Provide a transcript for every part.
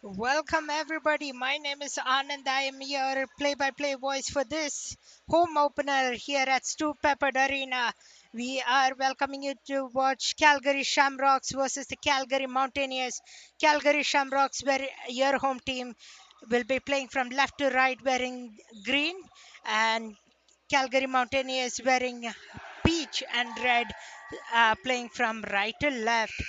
Welcome everybody. My name is Anand. I am your play-by-play voice for this home opener here at Stu Peppered Arena. We are welcoming you to watch Calgary Shamrocks versus the Calgary Mountaineers. Calgary Shamrocks, where your home team will be playing from left to right wearing green, and Calgary Mountaineers wearing peach and red, playing from right to left.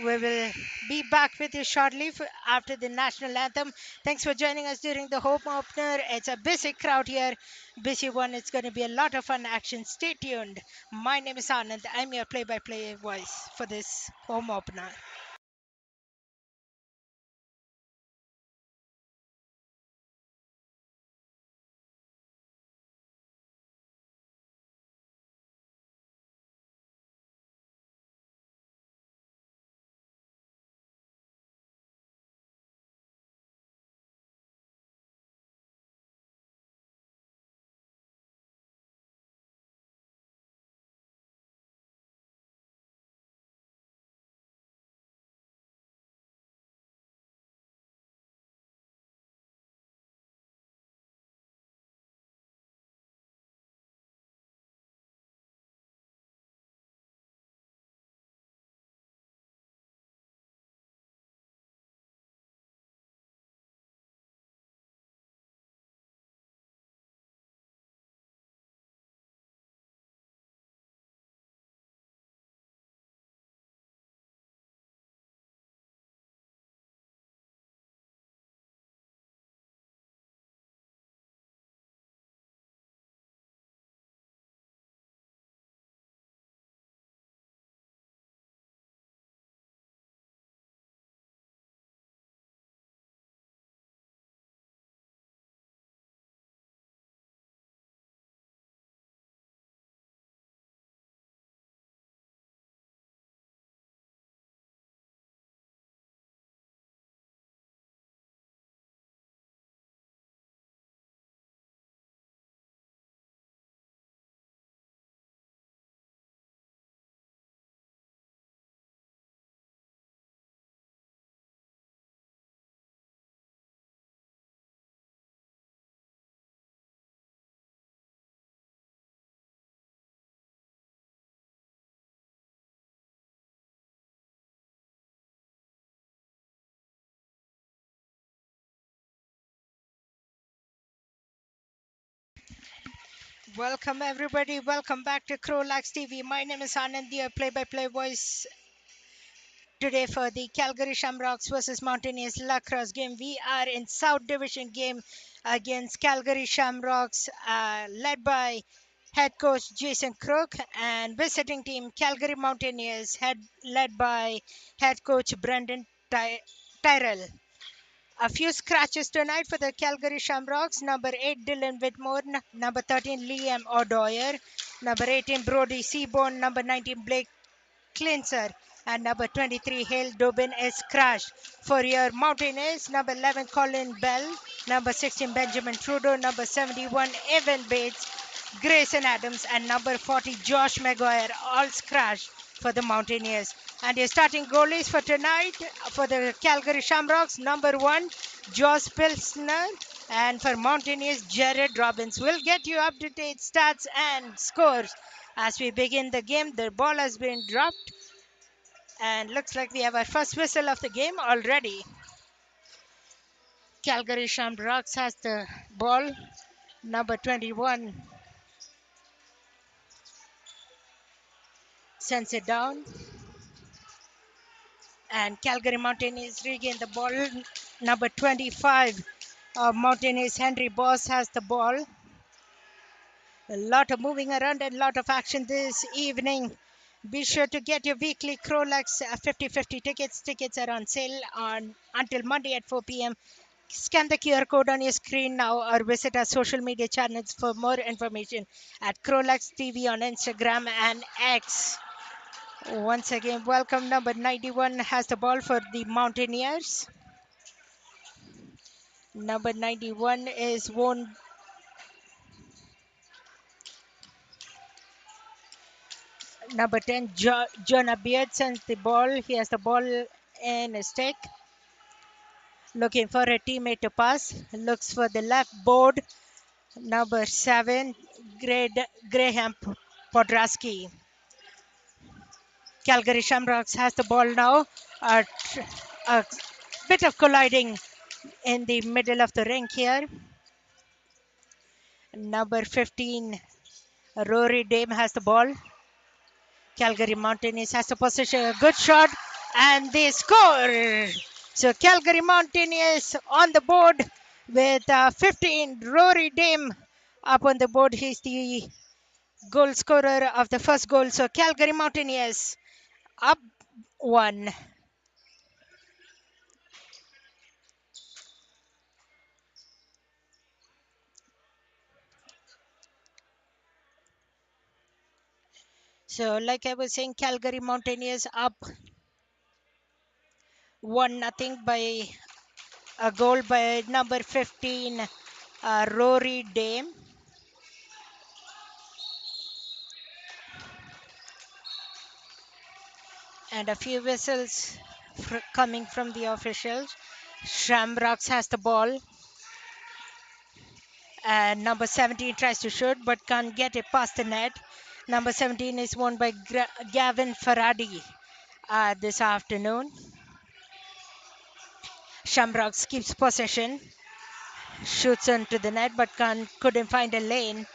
We will be back with you shortly after the national anthem. Thanks for joining us during the home opener. It's a busy crowd here, busy one. It's going to be a lot of fun action. Stay tuned. My name is Anand. I'm your play-by-play voice for this home opener. Welcome everybody. Welcome back to CROW LAX TV. My name is Anand, your play-by-play voice today for the Calgary Shamrocks versus Mountaineers Lacrosse game. We are in South Division game against Calgary Shamrocks, led by head coach Jason Crook, and visiting team Calgary Mountaineers, led by head coach Brendan Tyrell. A few scratches tonight for the Calgary Shamrocks. Number 8, Dylan Whitmore. Number 13, Liam O'Dwyer. Number 18, Brody Seaborn. Number 19, Blake Cleanser, and number 23 Hale Dobin is crashed. For your Mountaineers, number 11 Colin Bell, number 16 Benjamin Trudeau, number 71 Evan Bates, Grayson Adams, and number 40 Josh Maguire, all crashed for the Mountaineers. And your starting goalies for tonight for the Calgary Shamrocks, number 1 Josh Pilsner, and for Mountaineers Jared Robbins. Will get you up to date stats and scores as we begin the game. The ball has been dropped, and looks like we have our first whistle of the game already. Calgary Shamrocks has the ball. Number 21 sends it down, and Calgary Mountaineers regain the ball. Number 25 Mountaineers Henry Boss has the ball. A lot of moving around and a lot of action this evening. Be sure to get your weekly CROW LAX 50/50 tickets. Tickets are on sale on until Monday at 4 p.m. Scan the QR code on your screen now or visit our social media channels for more information at CROW LAX TV on Instagram and X. Once again, welcome. Number 91 has the ball for the Mountaineers. Number 91 is won. Number 10, Jonah Beard sends the ball. He has the ball in a stick. looking for a teammate to pass, looks for the left board. Number 7, Graham Podrasky. Calgary Shamrocks has the ball now. A bit of colliding in the middle of the ring here. Number 15, Rory Dame has the ball. Calgary Mountaineers has the possession. A good shot, and they score. So Calgary Mountaineers on the board with 15. Rory Dame up on the board. He's the goal scorer of the first goal. So Calgary Mountaineers up 1. So like I was saying, Calgary Mountaineers up 1-0 by a goal by number 15, Rory Dame. And a few whistles coming from the officials. Shamrocks has the ball. And number 17 tries to shoot but can't get it past the net. Number 17 is won by Gavin Faradi this afternoon. Shamrocks keeps possession. Shoots into the net but couldn't find a lane.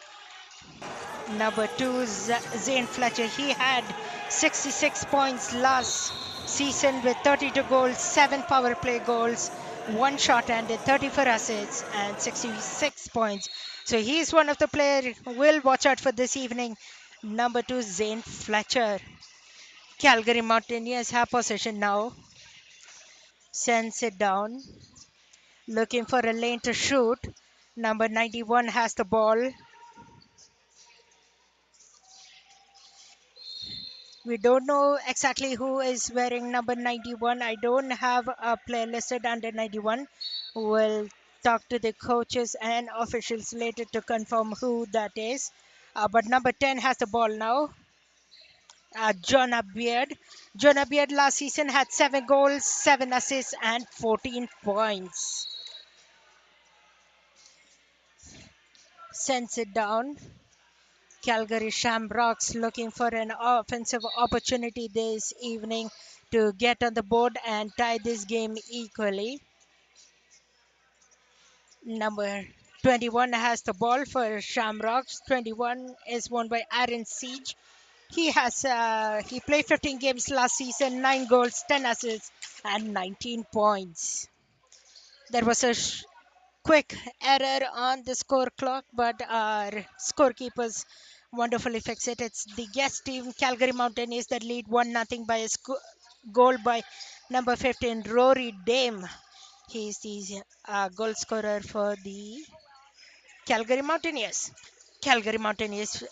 Number 2, Zane Fletcher. He had 66 points last season with 32 goals, 7 power play goals, 1 short-handed, 34 assists, and 66 points. So he's one of the players we'll watch out for this evening. Number 2, Zane Fletcher. Calgary Mountaineers have possession now. Sends it down. Looking for a lane to shoot. Number 91 has the ball. We don't know exactly who is wearing number 91. I don't have a player listed under 91. We'll talk to the coaches and officials later to confirm who that is. But number 10 has the ball now. Jonah Beard. Jonah Beard last season had 7 goals, 7 assists, and 14 points. Sends it down. Calgary Shamrocks looking for an offensive opportunity this evening to get on the board and tie this game equally. Number 21 has the ball for Shamrocks. 21 is won by Aaron Siege. He played 15 games last season, 9 goals, 10 assists, and 19 points. There was a quick error on the score clock, but our scorekeepers wonderfully fix it. It's the guest team, Calgary Mountaineers, that lead 1-0 by a goal by number 15, Rory Dame. He's the goal scorer for the Calgary Mountaineers. Calgary Mountaineers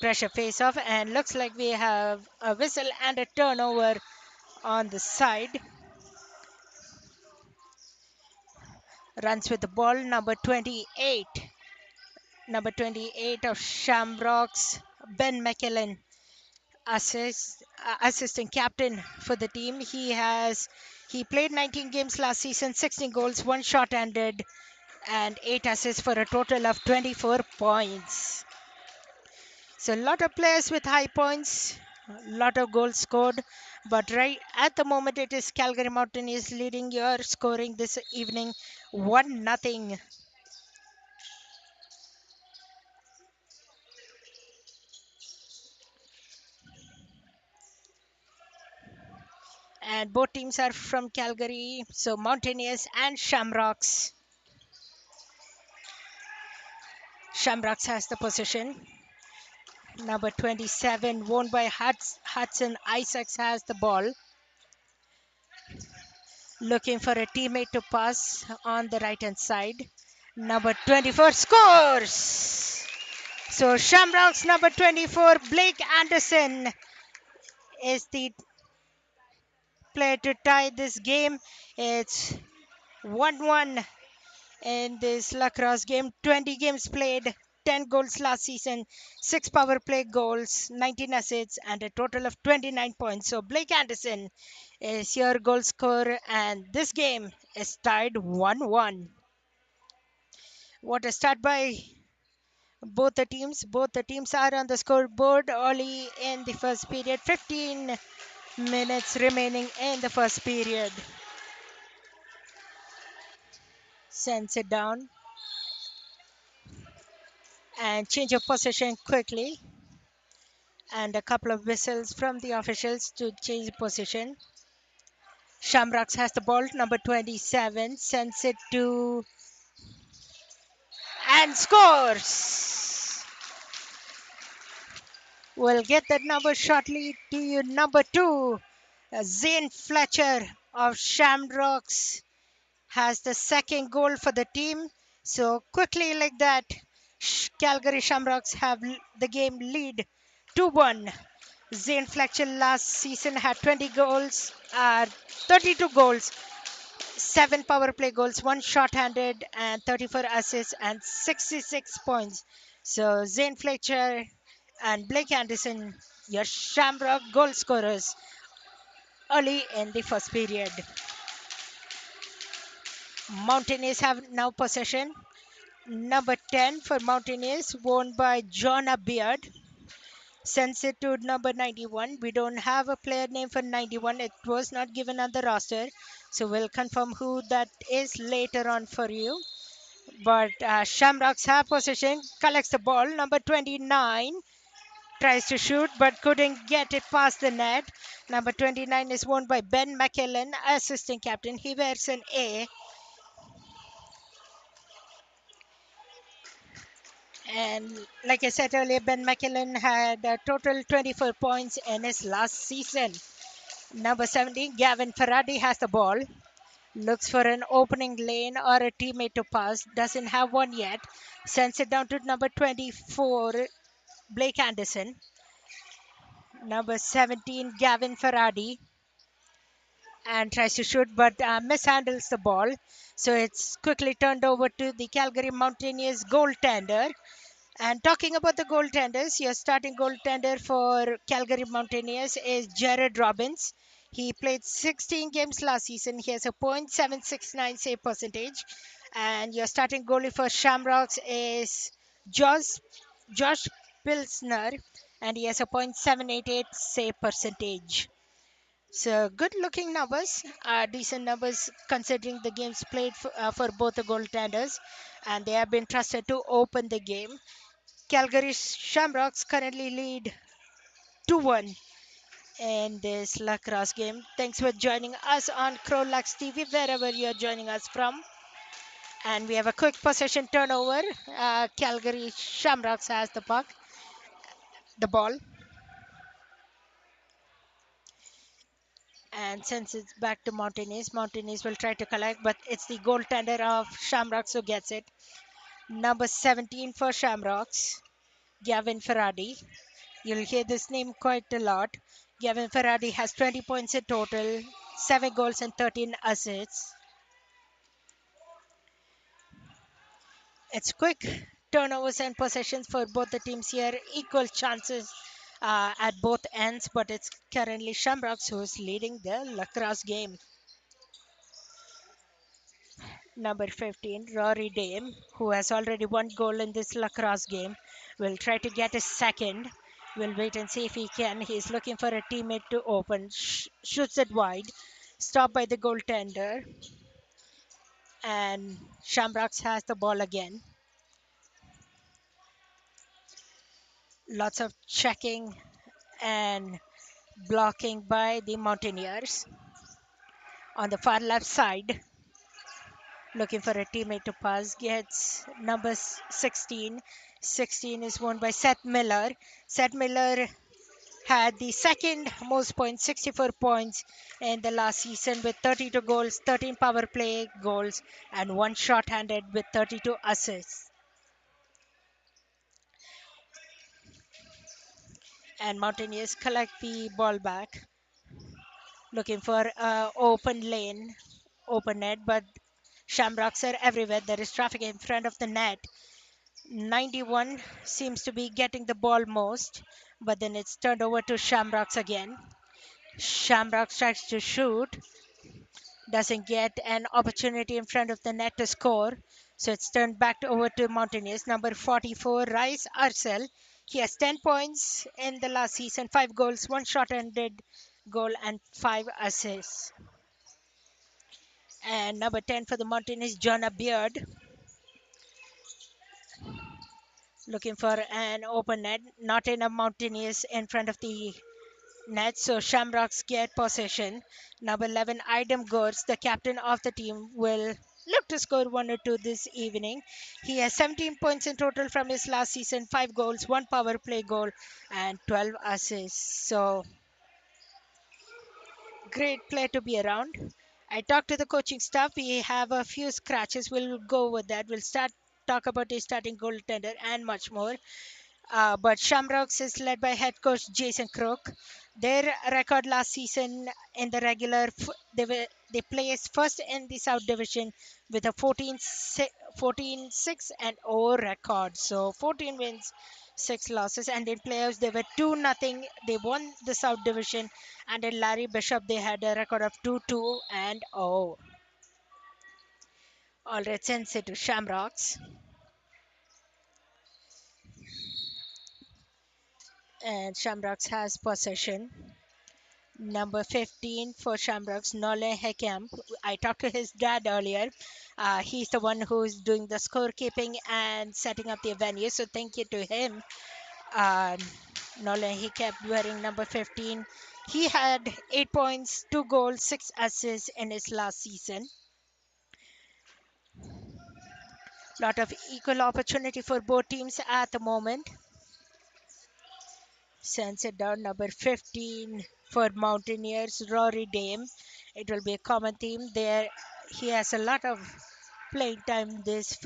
pressure face off, and looks like we have a whistle and a turnover on the side. Runs with the ball, number 28. Number 28 of Shamrocks, Ben McKellen, assistant captain for the team. He played 19 games last season, 16 goals, 1 short-handed, and 8 assists for a total of 24 points. So a lot of players with high points, a lot of goals scored, but right at the moment it is Calgary Mountaineers leading your scoring this evening 1-0. And both teams are from Calgary, so Mountaineers and Shamrocks. Shamrocks has the possession. Number 27, won by Hudson Isaacs, has the ball. Looking for a teammate to pass on the right hand side. Number 24 scores. So Shamrocks number 24, Blake Anderson, is the player to tie this game. It's 1-1 in this lacrosse game. 20 games played, 10 goals last season, 6 power play goals, 19 assists, and a total of 29 points. So Blake Anderson is your goal scorer, and this game is tied 1-1. What a start by both the teams. Both the teams are on the scoreboard early in the first period. 15 minutes remaining in the first period. Sends it down and change of possession quickly. And a couple of whistles from the officials to change the position. Shamrocks has the ball, number 27, sends it to and scores. We'll get that number shortly to you. Number 2, Zane Fletcher of Shamrocks has the second goal for the team. So quickly like that, Calgary Shamrocks have the game lead 2-1. Zane Fletcher last season had 20 goals, 32 goals, 7 power play goals, 1 short-handed, and 34 assists and 66 points. So Zane Fletcher and Blake Anderson, your Shamrock goal scorers early in the first period. Mountaineers have now possession. Number 10 for Mountaineers, won by Jonah Beard. Sends it to number 91. We don't have a player name for 91. It was not given on the roster. So we'll confirm who that is later on for you. But Shamrocks have possession, collects the ball. Number 29 tries to shoot but couldn't get it past the net. Number 29 is won by Ben McKellen, assistant captain. He wears an A. And like I said earlier, Ben McKellen had a total 24 points in his last season. Number 17, Gavin Faradi has the ball. Looks for an opening lane or a teammate to pass. Doesn't have one yet. Sends it down to number 24, Blake Anderson. Number 17, Gavin Faradi. And tries to shoot but mishandles the ball. So it's quickly turned over to the Calgary Mountaineers goaltender. And talking about the goaltenders, your starting goaltender for Calgary Mountaineers is Jared Robbins. He played 16 games last season. He has a .769 save percentage. And your starting goalie for Shamrocks is Josh Pilsner, and he has a .788 save percentage. So good looking numbers, decent numbers considering the games played for both the goaltenders, and they have been trusted to open the game. Calgary Shamrocks currently lead 2-1 in this lacrosse game. Thanks for joining us on CROW LAX TV, wherever you're joining us from. And we have a quick possession turnover. Calgary Shamrocks has the ball. And since it's back to Mountaineers, Mountaineers will try to collect, but it's the goaltender of Shamrocks who gets it. Number 17 for Shamrocks, Gavin Faradi. You'll hear this name quite a lot. Gavin Faradi has 20 points in total, 7 goals and 13 assists. It's quick turnovers and possessions for both the teams here. Equal chances at both ends, but it's currently Shamrocks who's leading the lacrosse game. Number 15, Rory Dame, who has already one goal in this lacrosse game, will try to get a second. We'll wait and see if he can. He's looking for a teammate to open. Shoots it wide. Stopped by the goaltender. And Shamrocks has the ball again. Lots of checking and blocking by the Mountaineers. On the far left side, looking for a teammate to pass, gets number 16. 16 is won by Seth Miller. Seth Miller had the second most points, 64 points in the last season with 32 goals, 13 power play goals, and 1 short-handed with 32 assists. And Mountaineers collect the ball back, looking for open lane, open net, but Shamrocks are everywhere. There is traffic in front of the net. 91 seems to be getting the ball most, but then it's turned over to Shamrocks again. Shamrocks tries to shoot, doesn't get an opportunity in front of the net to score. So it's turned back over to Mountaineers. Number 44, Rice Arcel. He has 10 points in the last season, 5 goals, 1 short-handed goal, and 5 assists. And number 10 for the Mountaineers, Jonah Beard, looking for an open net. Not enough Mountaineers in front of the net, so Shamrocks get possession. Number 11, Idem Gors, the captain of the team, will look to score 1 or 2 this evening. He has 17 points in total from his last season, 5 goals, 1 power play goal, and 12 assists. So, great player to be around. I talked to the coaching staff. We have a few scratches. We'll go with that. We'll start talk about his starting goaltender and much more. But Shamrocks is led by head coach Jason Crook. Their record last season in the regular, they placed first in the South Division with a 14-6 and 0 record. So 14 wins, 6 losses. And in playoffs, they were 2-0. They won the South Division. And in Larry Bishop, they had a record of 2-2-0. All right, sends it to Shamrocks. And Shamrocks has possession. Number 15 for Shamrocks, Nole Hekam. I talked to his dad earlier. He's the one who's doing the scorekeeping and setting up the venue. So thank you to him. Uh, Nole, he kept wearing number 15. He had 8 points, 2 goals, 6 assists in his last season. Lot of equal opportunity for both teams at the moment. Sends it down, number 15 for Mountaineers, Rory Dame. It will be a common theme there. He has a lot of playing time this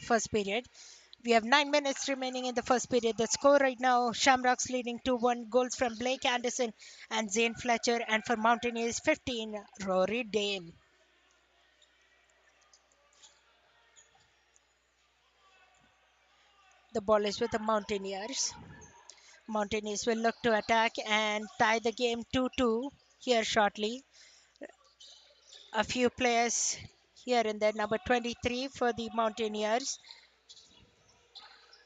first period. We have 9 minutes remaining in the first period. The score right now, Shamrocks leading 2-1. Goals from Blake Anderson and Zane Fletcher. And for Mountaineers, 15, Rory Dame. The ball is with the Mountaineers. Mountaineers will look to attack and tie the game 2-2 here shortly. A few players here and there. Number 23 for the Mountaineers.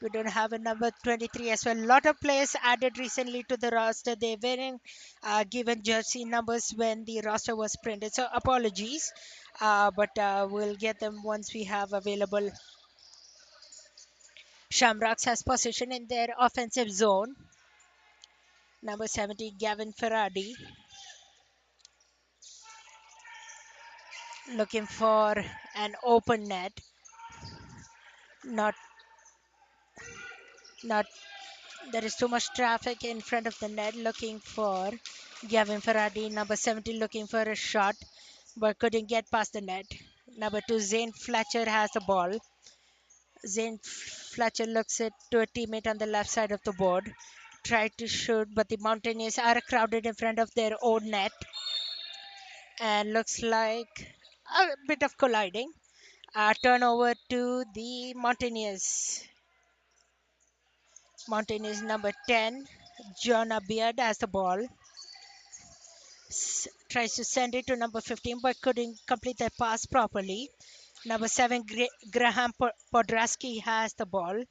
We don't have a number 23 as well. A lot of players added recently to the roster. They weren't given jersey numbers when the roster was printed. So apologies, but we'll get them once we have available. Shamrocks has possession in their offensive zone. Number 70, Gavin Ferradi, looking for an open net. Not, not. There is too much traffic in front of the net, looking for Gavin Ferradi. Number 70 looking for a shot, but couldn't get past the net. Number 2, Zane Fletcher has the ball. Zane Fletcher looks it to a teammate on the left side of the board. Tried to shoot, but the Mountaineers are crowded in front of their own net. And looks like a bit of colliding. Turnover to the Mountaineers. Mountaineers number 10, Jonah Beard has the ball. Tries to send it to number 15, but couldn't complete the pass properly. Number 7, Graham Podrasky has the ball.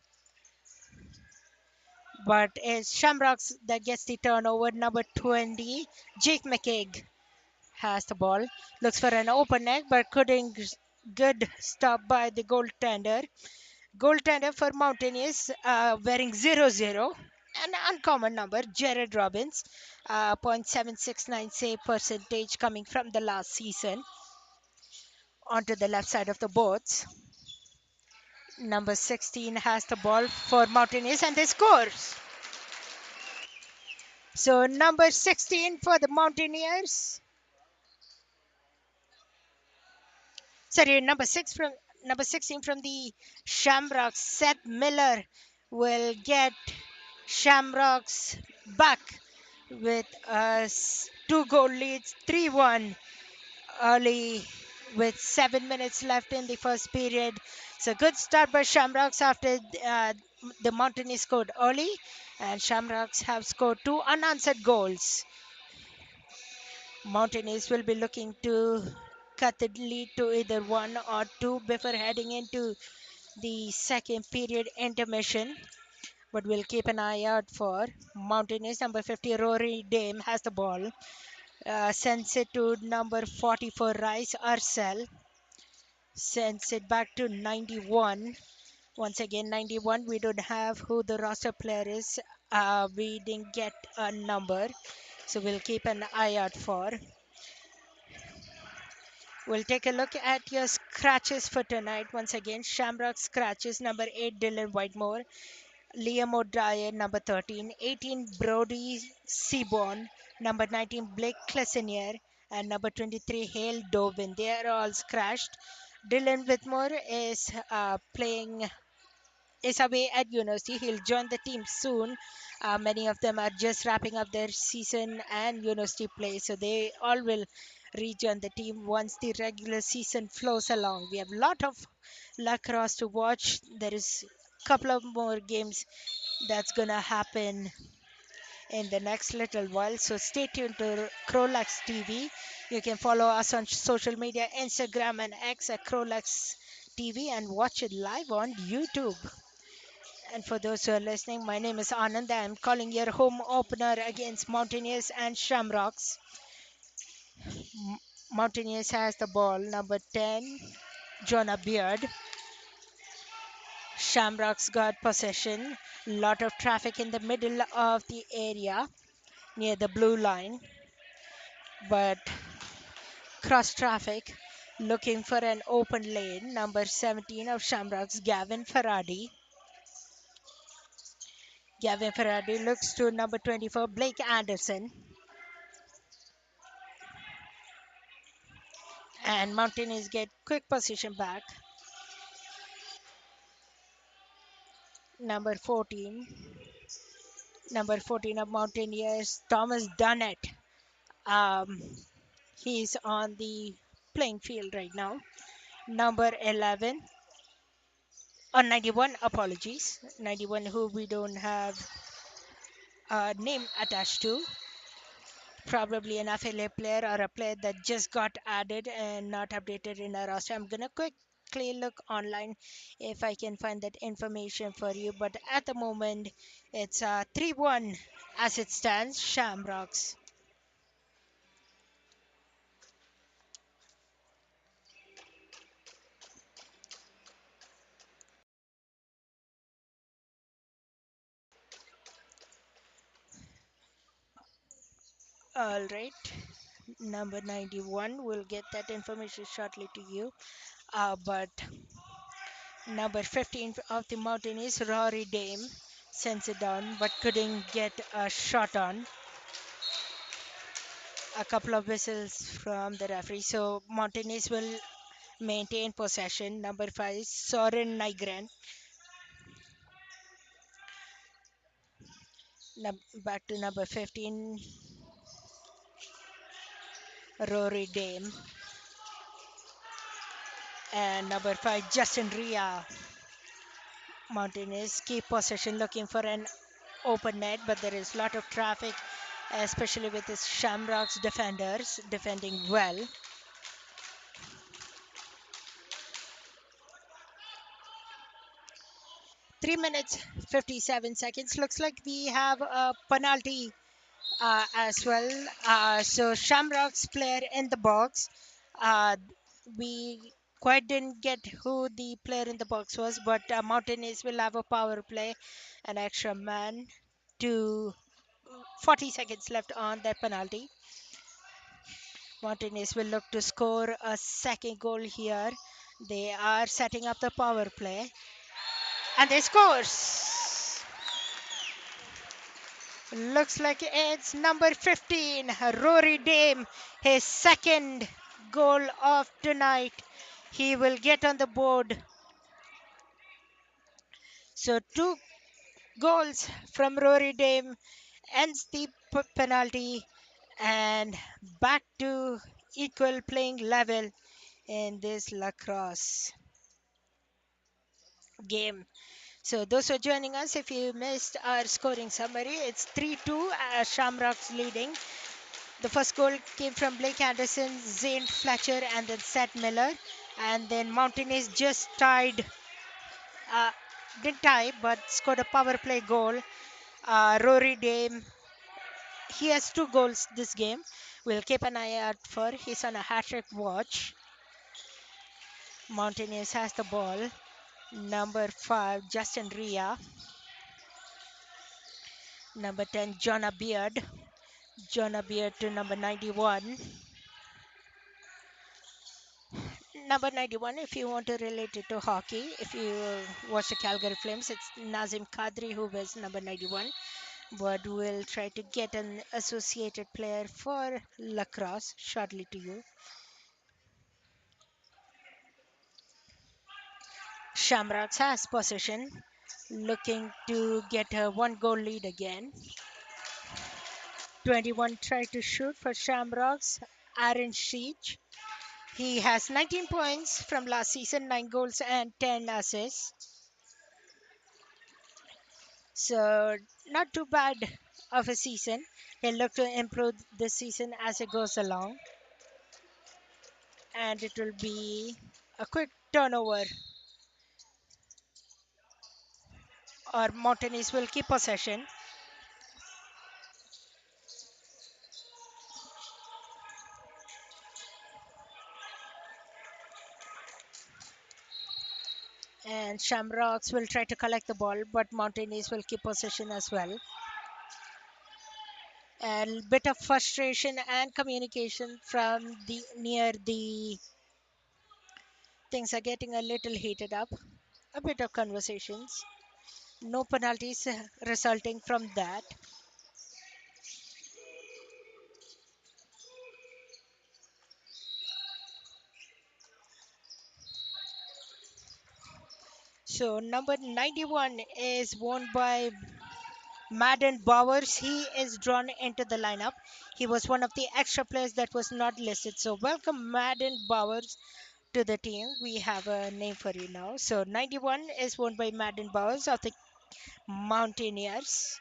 But it's Shamrocks that gets the turnover. Number 20, Jake McKeag has the ball. Looks for an open net, but couldn't. Good stop by the goaltender. Goaltender for Mountaineers wearing 0-0. An uncommon number, Jared Robbins, 0.769 save percentage coming from the last season. Onto the left side of the boards. Number 16 has the ball for Mountaineers and they scores. So number 16 for the Mountaineers. Sorry, number 16 from the Shamrocks. Seth Miller will get Shamrocks back with a 2-goal lead, 3-1 early with 7 minutes left in the first period. So good start by Shamrocks after the Mountaineers scored early, and Shamrocks have scored two unanswered goals. Mountaineers will be looking to cut the lead to either one or two before heading into the second period intermission. But we'll keep an eye out for Mountaineers. Number 50, Rory Dame has the ball. Sends it to number 44, Rice Arcel. Sends it back to 91. Once again, 91. We don't have who the roster player is. We didn't get a number. So we'll keep an eye out for. We'll take a look at your scratches for tonight. Once again, Shamrock scratches. Number 8, Dylan Whitemore. Liam O'Dwyer, number 13. 18, Brody Seaborn. Number 19, Blake Clessonier. And number 23, Hale Dobbin. They are all scratched. Dylan Whitmore is away at university. He'll join the team soon. Many of them are just wrapping up their season and university play, so they all will rejoin the team once the regular season flows along. We have a lot of lacrosse to watch. There is a couple of more games that's gonna happen in the next little while. So stay tuned to CROW LAX TV. You can follow us on social media, Instagram and X at CROW LAX TV, and watch it live on YouTube. And for those who are listening, my name is Anand. I'm calling your home opener against Mountaineers and Shamrocks. Mountaineers has the ball, number 10, Jonah Beard. Shamrocks got possession. Lot of traffic in the middle of the area near the blue line, but cross traffic looking for an open lane. Number 17 of Shamrocks, Gavin Faradi. Gavin Faradi looks to number 24, Blake Anderson. And Mountaineers get quick position back. Number 14. Number 14 of Mountaineers, Thomas Dunnett. Um, he's on the playing field right now. Number 11, or 91, apologies. 91 who we don't have a name attached to. Probably an affiliate player or a player that just got added and not updated in our roster. I'm gonna quickly look online if I can find that information for you. But at the moment, it's 3-1 as it stands. Shamrocks. All right, number 91. We'll get that information shortly to you. But number 15 of the Mountaineers, Rory Dame, sends it down but couldn't get a shot on. A couple of whistles from the referee. So Mountaineers will maintain possession. Number 5, Soren Nygren. Back to number 15, Rory Dame. And number 5, Justin Ria. Mountaineers keep possession looking for an open net, but there is a lot of traffic, especially with the Shamrocks defenders defending well. 3 minutes 57 seconds. Looks like we have a penalty as well. So Shamrock's player in the box. Uh, we quite didn't get who the player in the box was, but Mountaineers will have a power play, an extra man to 40 seconds left on that penalty. Mountaineers will look to score a second goal here. They are setting up the power play, and they scores. Looks like it's number 15, Rory Dame, his second goal of tonight. He will get on the board. So 2 goals from Rory Dame ends the penalty, and back to equal playing level. in this lacrosse game. So those who are joining us, if you missed our scoring summary, it's 3-2, Shamrocks leading. The first goal came from Blake Anderson, Zane Fletcher, and then Seth Miller. And then Mountaineers just tied, uh, didn't tie, but scored a power play goal. Rory Dame, he has 2 goals this game. We'll keep an eye out for. He's on a hat-trick watch. Mountaineers has the ball. Number 5, Justin Ria. Number 10, Jonah Beard. Jonah Beard to number 91. Number 91, if you want to relate it to hockey, if you watch the Calgary Flames, it's Nazim Kadri who wears number 91. But we'll try to get an associated player for lacrosse shortly to you. Shamrocks has possession, looking to get a 1 goal lead again. 21 tried to shoot for Shamrocks. Aaron Sheech. He has 19 points from last season, 9 goals and 10 assists. So not too bad of a season. He'll look to improve this season as it goes along. And it will be a quick turnover, or Mountaineers will keep possession. And Shamrocks will try to collect the ball, but Mountaineers will keep possession as well. A bit of frustration and communication from the near the things are getting a little heated up. A bit of conversations. No penalties resulting from that. So number 91 is worn by Madden Bowers. He is drawn into the lineup. He was one of the extra players that was not listed. So welcome Madden Bowers to the team. We have a name for you now. So 91 is worn by Madden Bowers of the Mountaineers.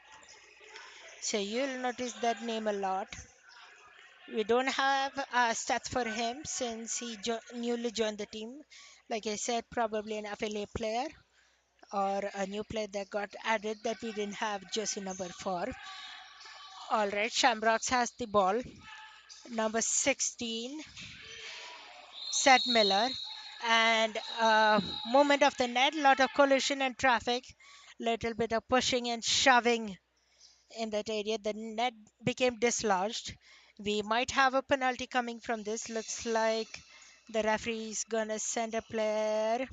So you'll notice that name a lot. We don't have stats for him since he newly joined the team. Like I said, probably an affiliate player or a new player that got added that we didn't have jersey number 4. All right, Shamrocks has the ball. Number 16, Seth Miller. And movement of the net, lot of collision and traffic, little bit of pushing and shoving in that area. The net became dislodged. We might have a penalty coming from this. Looks like the referee is gonna send a player.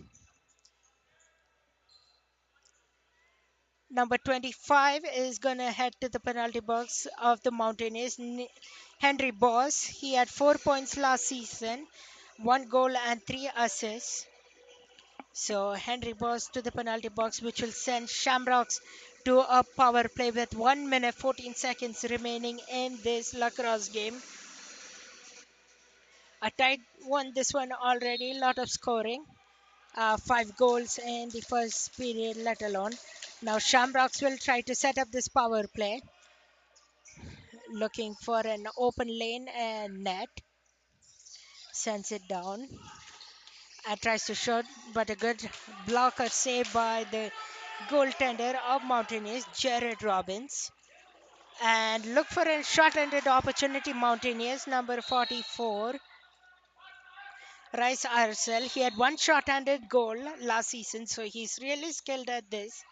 Number 25 is gonna head to the penalty box of the Mountaineers. Henry Boss. He had 4 points last season, 1 goal and 3 assists. So Henry Boss to the penalty box, which will send Shamrocks to a power play with 1 minute 14 seconds remaining in this lacrosse game. A tight one, this one already, lot of scoring. 5 goals in the first period, let alone. Now Shamrocks will try to set up this power play, looking for an open lane and net. Sends it down. Tries to shoot, but a good blocker saved by the goaltender of Mountaineers, Jared Robbins. And look for a short-handed opportunity, Mountaineers, number 44. Rice Arcel. He had one short-handed goal last season, so he's really skilled at this.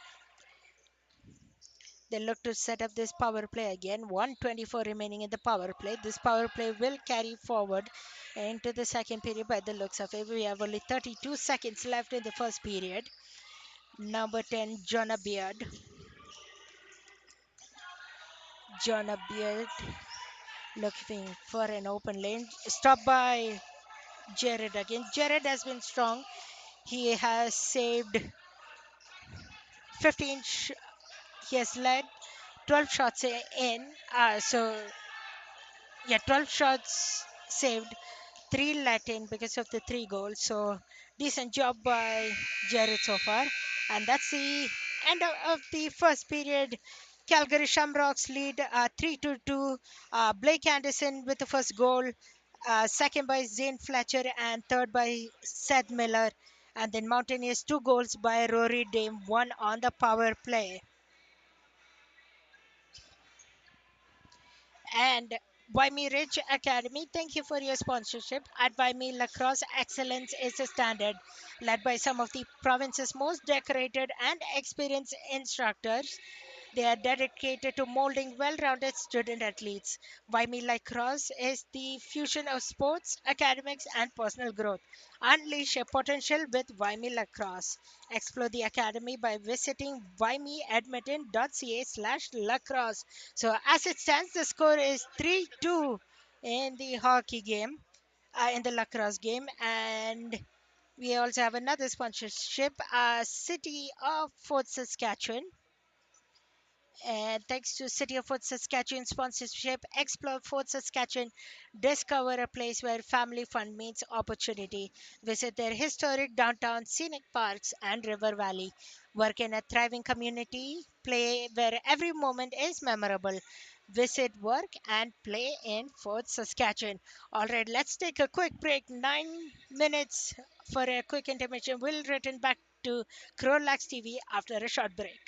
They look to set up this power play again. 124 remaining in the power play. This power play will carry forward into the second period by the looks of it. We have only 32 seconds left in the first period. Number 10, Jonah Beard. Jonah Beard looking for an open lane. Stopped by Jared again. Jared has been strong. He has saved 15. He has led 12 shots in. So, yeah, 12 shots saved, three let in because of the three goals. So decent job by Jared so far. And that's the end of the first period. Calgary Shamrocks lead 3 to 2. Blake Anderson with the first goal, second by Zane Fletcher, and third by Seth Miller. And then Mountaineers 2 goals by Rory Dame, one on the power play. And Waimi Ridge Academy, thank you for your sponsorship. At Waimi Lacrosse, excellence is a standard, led by some of the province's most decorated and experienced instructors. They are dedicated to molding well rounded student athletes. Waimi Lacrosse is the fusion of sports, academics, and personal growth. Unleash your potential with Waimi Lacrosse. Explore the academy by visiting waimeedmonton.ca/lacrosse. So, as it stands, the score is 3-2 in the hockey game, in the lacrosse game. And we also have another sponsorship, City of Fort Saskatchewan. And thanks to City of Fort Saskatchewan sponsorship, explore Fort Saskatchewan, discover a place where family fun meets opportunity. Visit their historic downtown scenic parks and river valley. Work in a thriving community, play where every moment is memorable. Visit, work, and play in Fort Saskatchewan. All right, let's take a quick break. 9 minutes for a quick intermission. We'll return back to CROW LAX TV after a short break.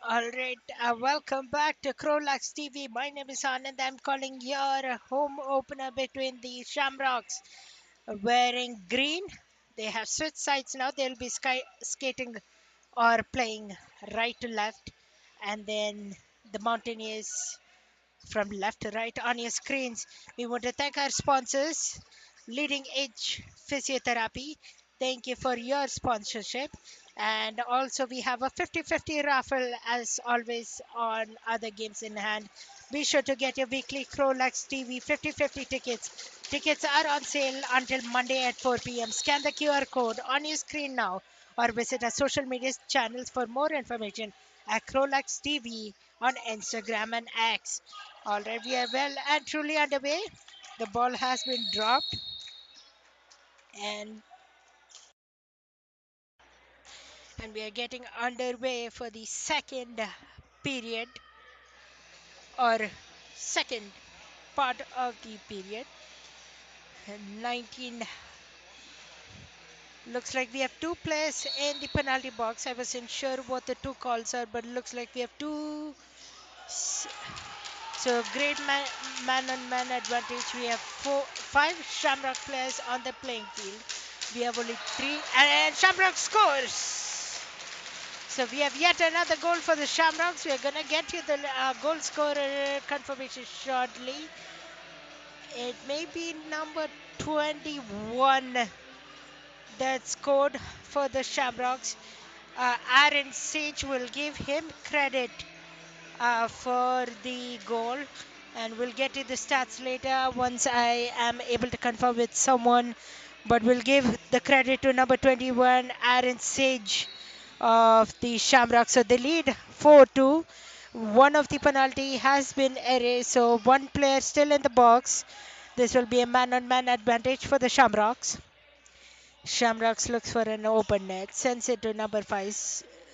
All right, welcome back to CROW LAX TV. My name is Anand. I'm calling your home opener between the Shamrocks wearing green. They have switched sides now. They'll be skating or playing right to left. And then the Mountaineers from left to right on your screens. We want to thank our sponsors, Leading Edge Physiotherapy. Thank you for your sponsorship. And also, we have a 50-50 raffle as always on other games in hand. Be sure to get your weekly CROW LAX TV 50-50 tickets. Tickets are on sale until Monday at 4 p.m. Scan the QR code on your screen now or visit our social media channels for more information at CROW LAX TV on Instagram and X. All right, we are well and truly underway. The ball has been dropped, and we are getting underway for the second period or second part of the period. 19 looks like we have two players in the penalty box. I wasn't sure what the two calls are, but it looks like we have two. So great man on man advantage. We have five Shamrock players on the playing field. We have only three, and Shamrock scores. So we have yet another goal for the Shamrocks. We are gonna get you the goal scorer confirmation shortly. It may be number 21 that scored for the Shamrocks. Aaron Sage will give him credit for the goal, and we'll get to the stats later once I am able to confirm with someone, but we'll give the credit to number 21 Aaron Sage of the Shamrock. So they lead 4-2. One of the penalty has been erased, so one player still in the box. This will be a man-on-man advantage for the Shamrocks. Shamrocks looks for an open net, sends it to number 5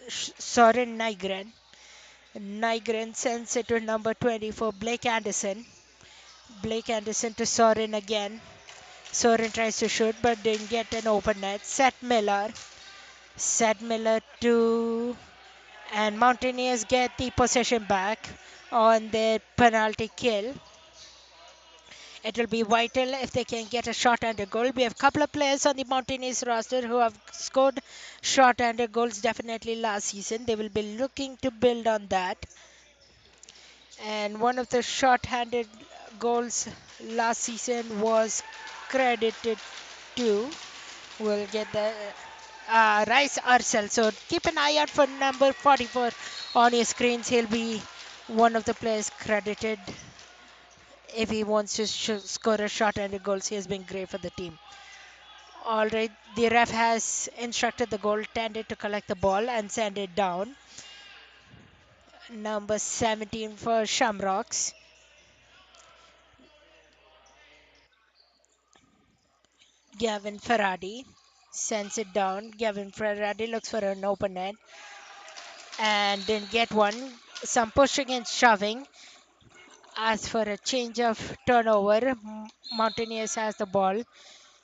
Soren Nygren. Nygren sends it to number 24, Blake Anderson. Blake Anderson to Soren again. Soren tries to shoot but didn't get an open net. Seth Miller. Seth Miller to... And Mountaineers get the possession back on their penalty kill. It will be vital if they can get a shot and a goal. We have a couple of players on the Mountaineers roster who have scored shot and a goals definitely last season. They will be looking to build on that. And one of the short-handed goals last season was credited to, we'll get the Rice Arcel. So keep an eye out for number 44 on your screens. He'll be one of the players credited if he wants to score a shot and a goals. He has been great for the team. All right, the ref has instructed the goaltender to collect the ball and send it down. Number 17 for Shamrocks. Gavin Ferradi sends it down. Gavin Ferradi looks for an open net and didn't get one. Some pushing and shoving. As for a change of turnover, Mountaineers has the ball,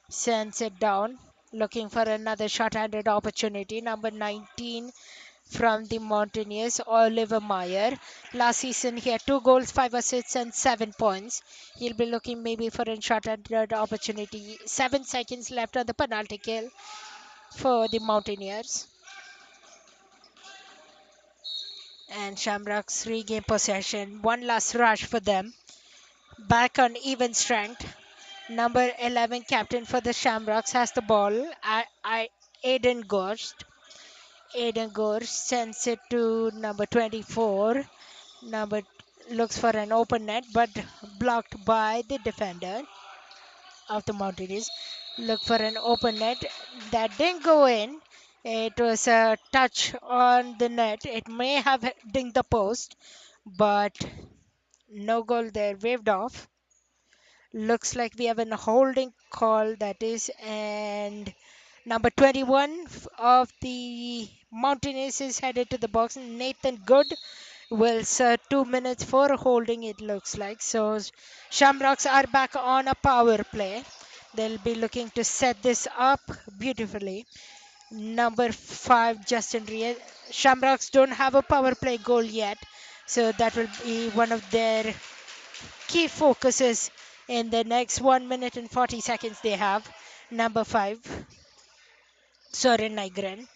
sends it down, looking for another short-handed opportunity. Number 19 from the Mountaineers, Oliver Meyer. Last season, he had 2 goals, 5 assists, and 7 points. He'll be looking maybe for a short-handed opportunity. 7 seconds left on the penalty kill for the Mountaineers. And Shamrocks regain possession. One last rush for them. Back on even strength. Number 11 captain for the Shamrocks has the ball. Aiden Gorst. Aiden Gorst sends it to number 24. Number looks for an open net but blocked by the defender of the Mountaineers. Look for an open net that didn't go in. It was a touch on the net. It may have dinged the post, but no goal there. Waved off. Looks like we have a holding call that is, and number 21 of the Mountaineers is headed to the box. Nathan Good will serve 2 minutes for holding, it looks like. So Shamrocks are back on a power play. They'll be looking to set this up beautifully. Number 5, Justin Reyes. Shamrocks don't have a power play goal yet, so that will be one of their key focuses in the next 1 minute and 40 seconds they have. Number 5, Soren Nygren.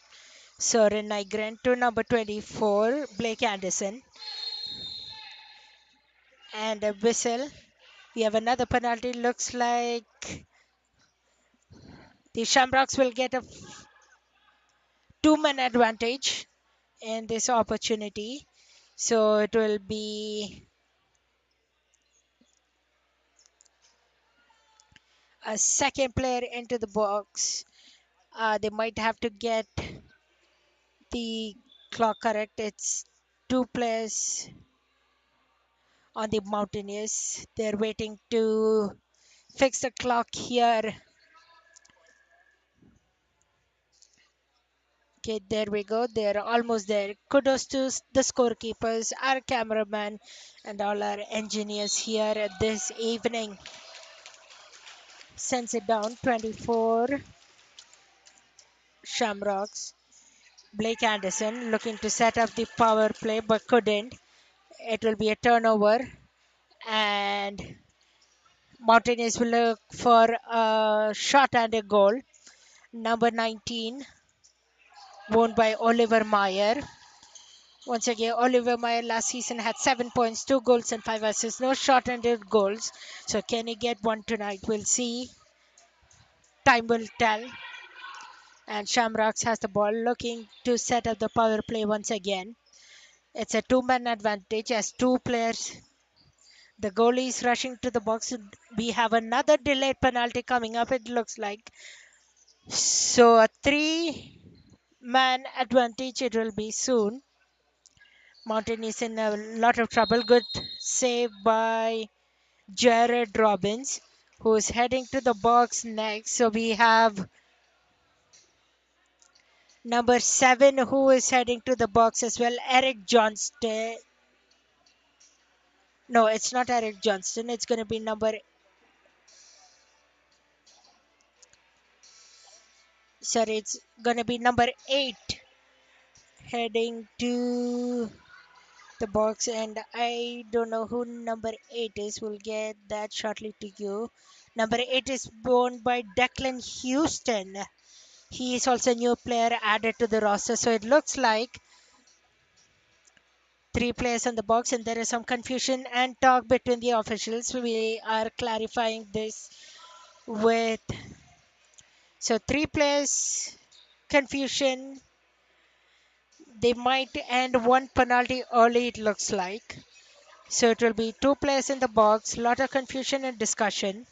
Soren Nygren to number 24, Blake Anderson. And a whistle. We have another penalty. Looks like the Shamrocks will get a 2-man advantage in this opportunity. So it will be a second player into the box. They might have to get the clock correct. It's 2 players on the Mountaineers. They're waiting to fix the clock here. Okay, there we go. They're almost there. Kudos to the scorekeepers, our cameraman, and all our engineers here this evening. Sends it down. 24 Shamrocks. Blake Anderson looking to set up the power play but couldn't. It will be a turnover, and Mountaineers will look for a shot and a goal. Number 19, won by Oliver Meyer. Once again, Oliver Meyer last season had 7 points, 2 goals, and 5 assists. No short-handed goals. So can he get one tonight? We'll see. Time will tell. And Shamrocks has the ball, looking to set up the power play once again. It's a 2-man advantage as 2 players. The goalie is rushing to the box. We have another delayed penalty coming up, it looks like. So a 3-man advantage it will be soon. Mountain is in a lot of trouble. Good save by Jared Robbins, who is heading to the box next. So we have number 7 who is heading to the box as well, Eric Johnston. No, it's not Eric Johnston. It's going to be it's going to be number 8 heading to the box, and I don't know who number 8 is. We'll get that shortly to you. Number 8 is owned by Declan Houston. He is also a new player added to the roster. So it looks like 3 players on the box, and there is some confusion and talk between the officials. We are clarifying this with 3 players confusion. They might end one penalty early, it looks like. So it will be 2 players in the box, lot of confusion and discussion.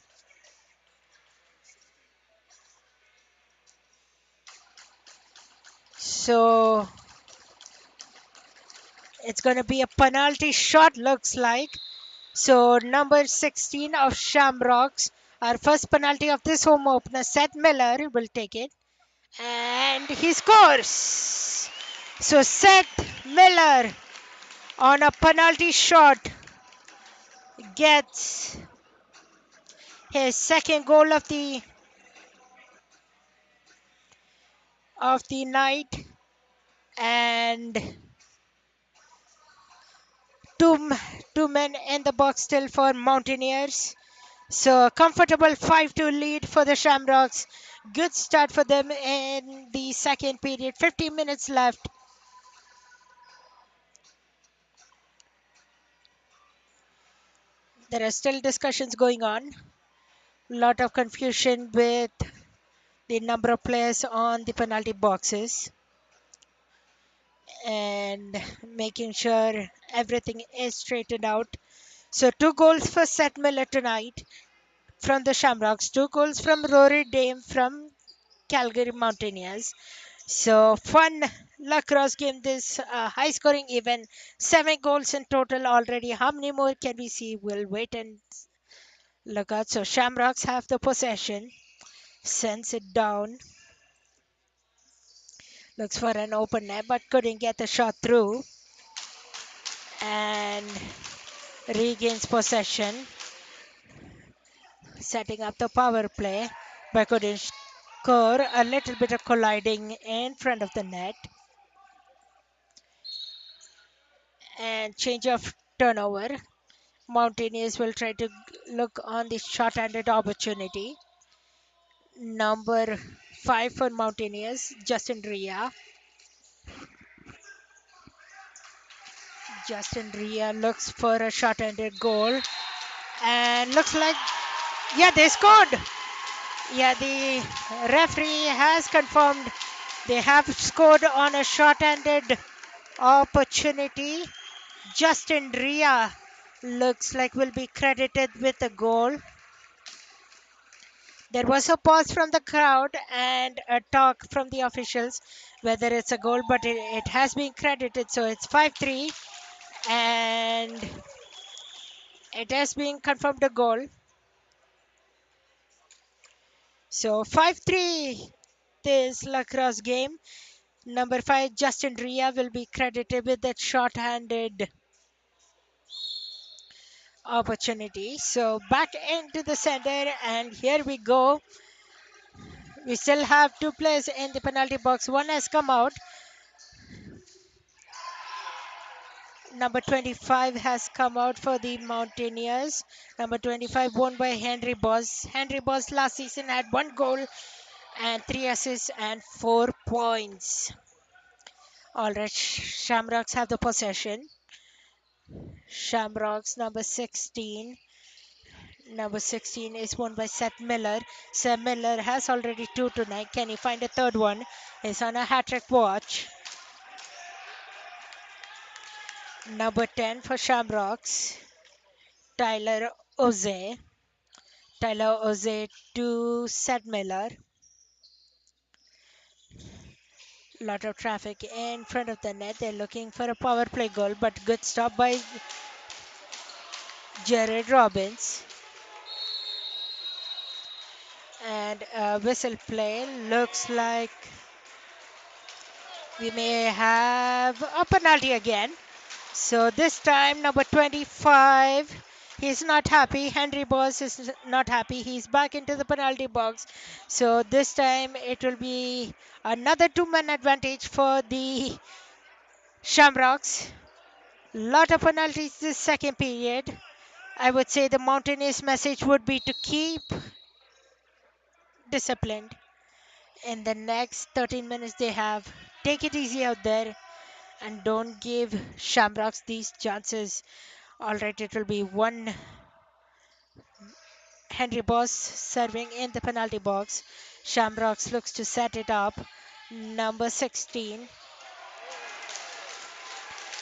So it's going to be a penalty shot, looks like. So number 16 of Shamrocks, our first penalty of this home opener, Seth Miller will take it. And he scores. So Seth Miller on a penalty shot gets his second goal of the night, and two two men in the box still for Mountaineers. So a comfortable 5-2 lead for the Shamrocks. Good start for them in the second period. 15 minutes left. There are still discussions going on. Lot of confusion with the number of players on the penalty boxes and making sure everything is straightened out. So 2 goals for Seth Miller tonight from the Shamrocks, 2 goals from Rory Dame from Calgary Mountaineers. So fun lacrosse game, this high scoring event. 7 goals in total already. How many more can we see? We'll wait and look out. So Shamrocks have the possession. Sends it down. Looks for an open net but couldn't get the shot through. And regains possession. Setting up the power play but couldn't score. A little bit of colliding in front of the net. And change of turnover. Mountaineers will try to look on the short-handed opportunity. Number 5 for Mountaineers, Justin Ria. Justin Ria looks for a short-handed goal. And looks like, yeah, they scored. Yeah, the referee has confirmed they have scored on a short-handed opportunity. Justin Ria looks like will be credited with a goal. There was a pause from the crowd and a talk from the officials whether it's a goal, but it has been credited. So it's 5-3 and it has been confirmed a goal. So 5-3 this lacrosse game. Number 5, Justin Ria will be credited with that short-handed opportunity. So back into the center, and here we go. We still have two players in the penalty box. One has come out. Number 25 has come out for the Mountaineers. Number 25 won by Henry Boss. Henry Boss last season had 1 goal and 3 assists and 4 points. All right, Shamrocks have the possession. Shamrocks number 16. Number 16 is won by Seth Miller. Seth Miller has already 2 tonight. Can he find a third one? He's on a hat-trick watch. Number 10 for Shamrocks, Tyler Oze. Tyler Oze to Seth Miller. Lot of traffic in front of the net. They're looking for a power play goal, but good stop by Jared Robbins. And whistle play. Looks like we may have a penalty again. So this time, number 25, he's not happy. Henry Boss is not happy. He's back into the penalty box. So this time, it will be another 2-man advantage for the Shamrocks. Lot of penalties this second period. I would say the Mountaineers' message would be to keep disciplined. In the next 13 minutes they have, take it easy out there and don't give Shamrocks these chances. All right, it will be one Henry Boss serving in the penalty box. Shamrocks looks to set it up. Number 16.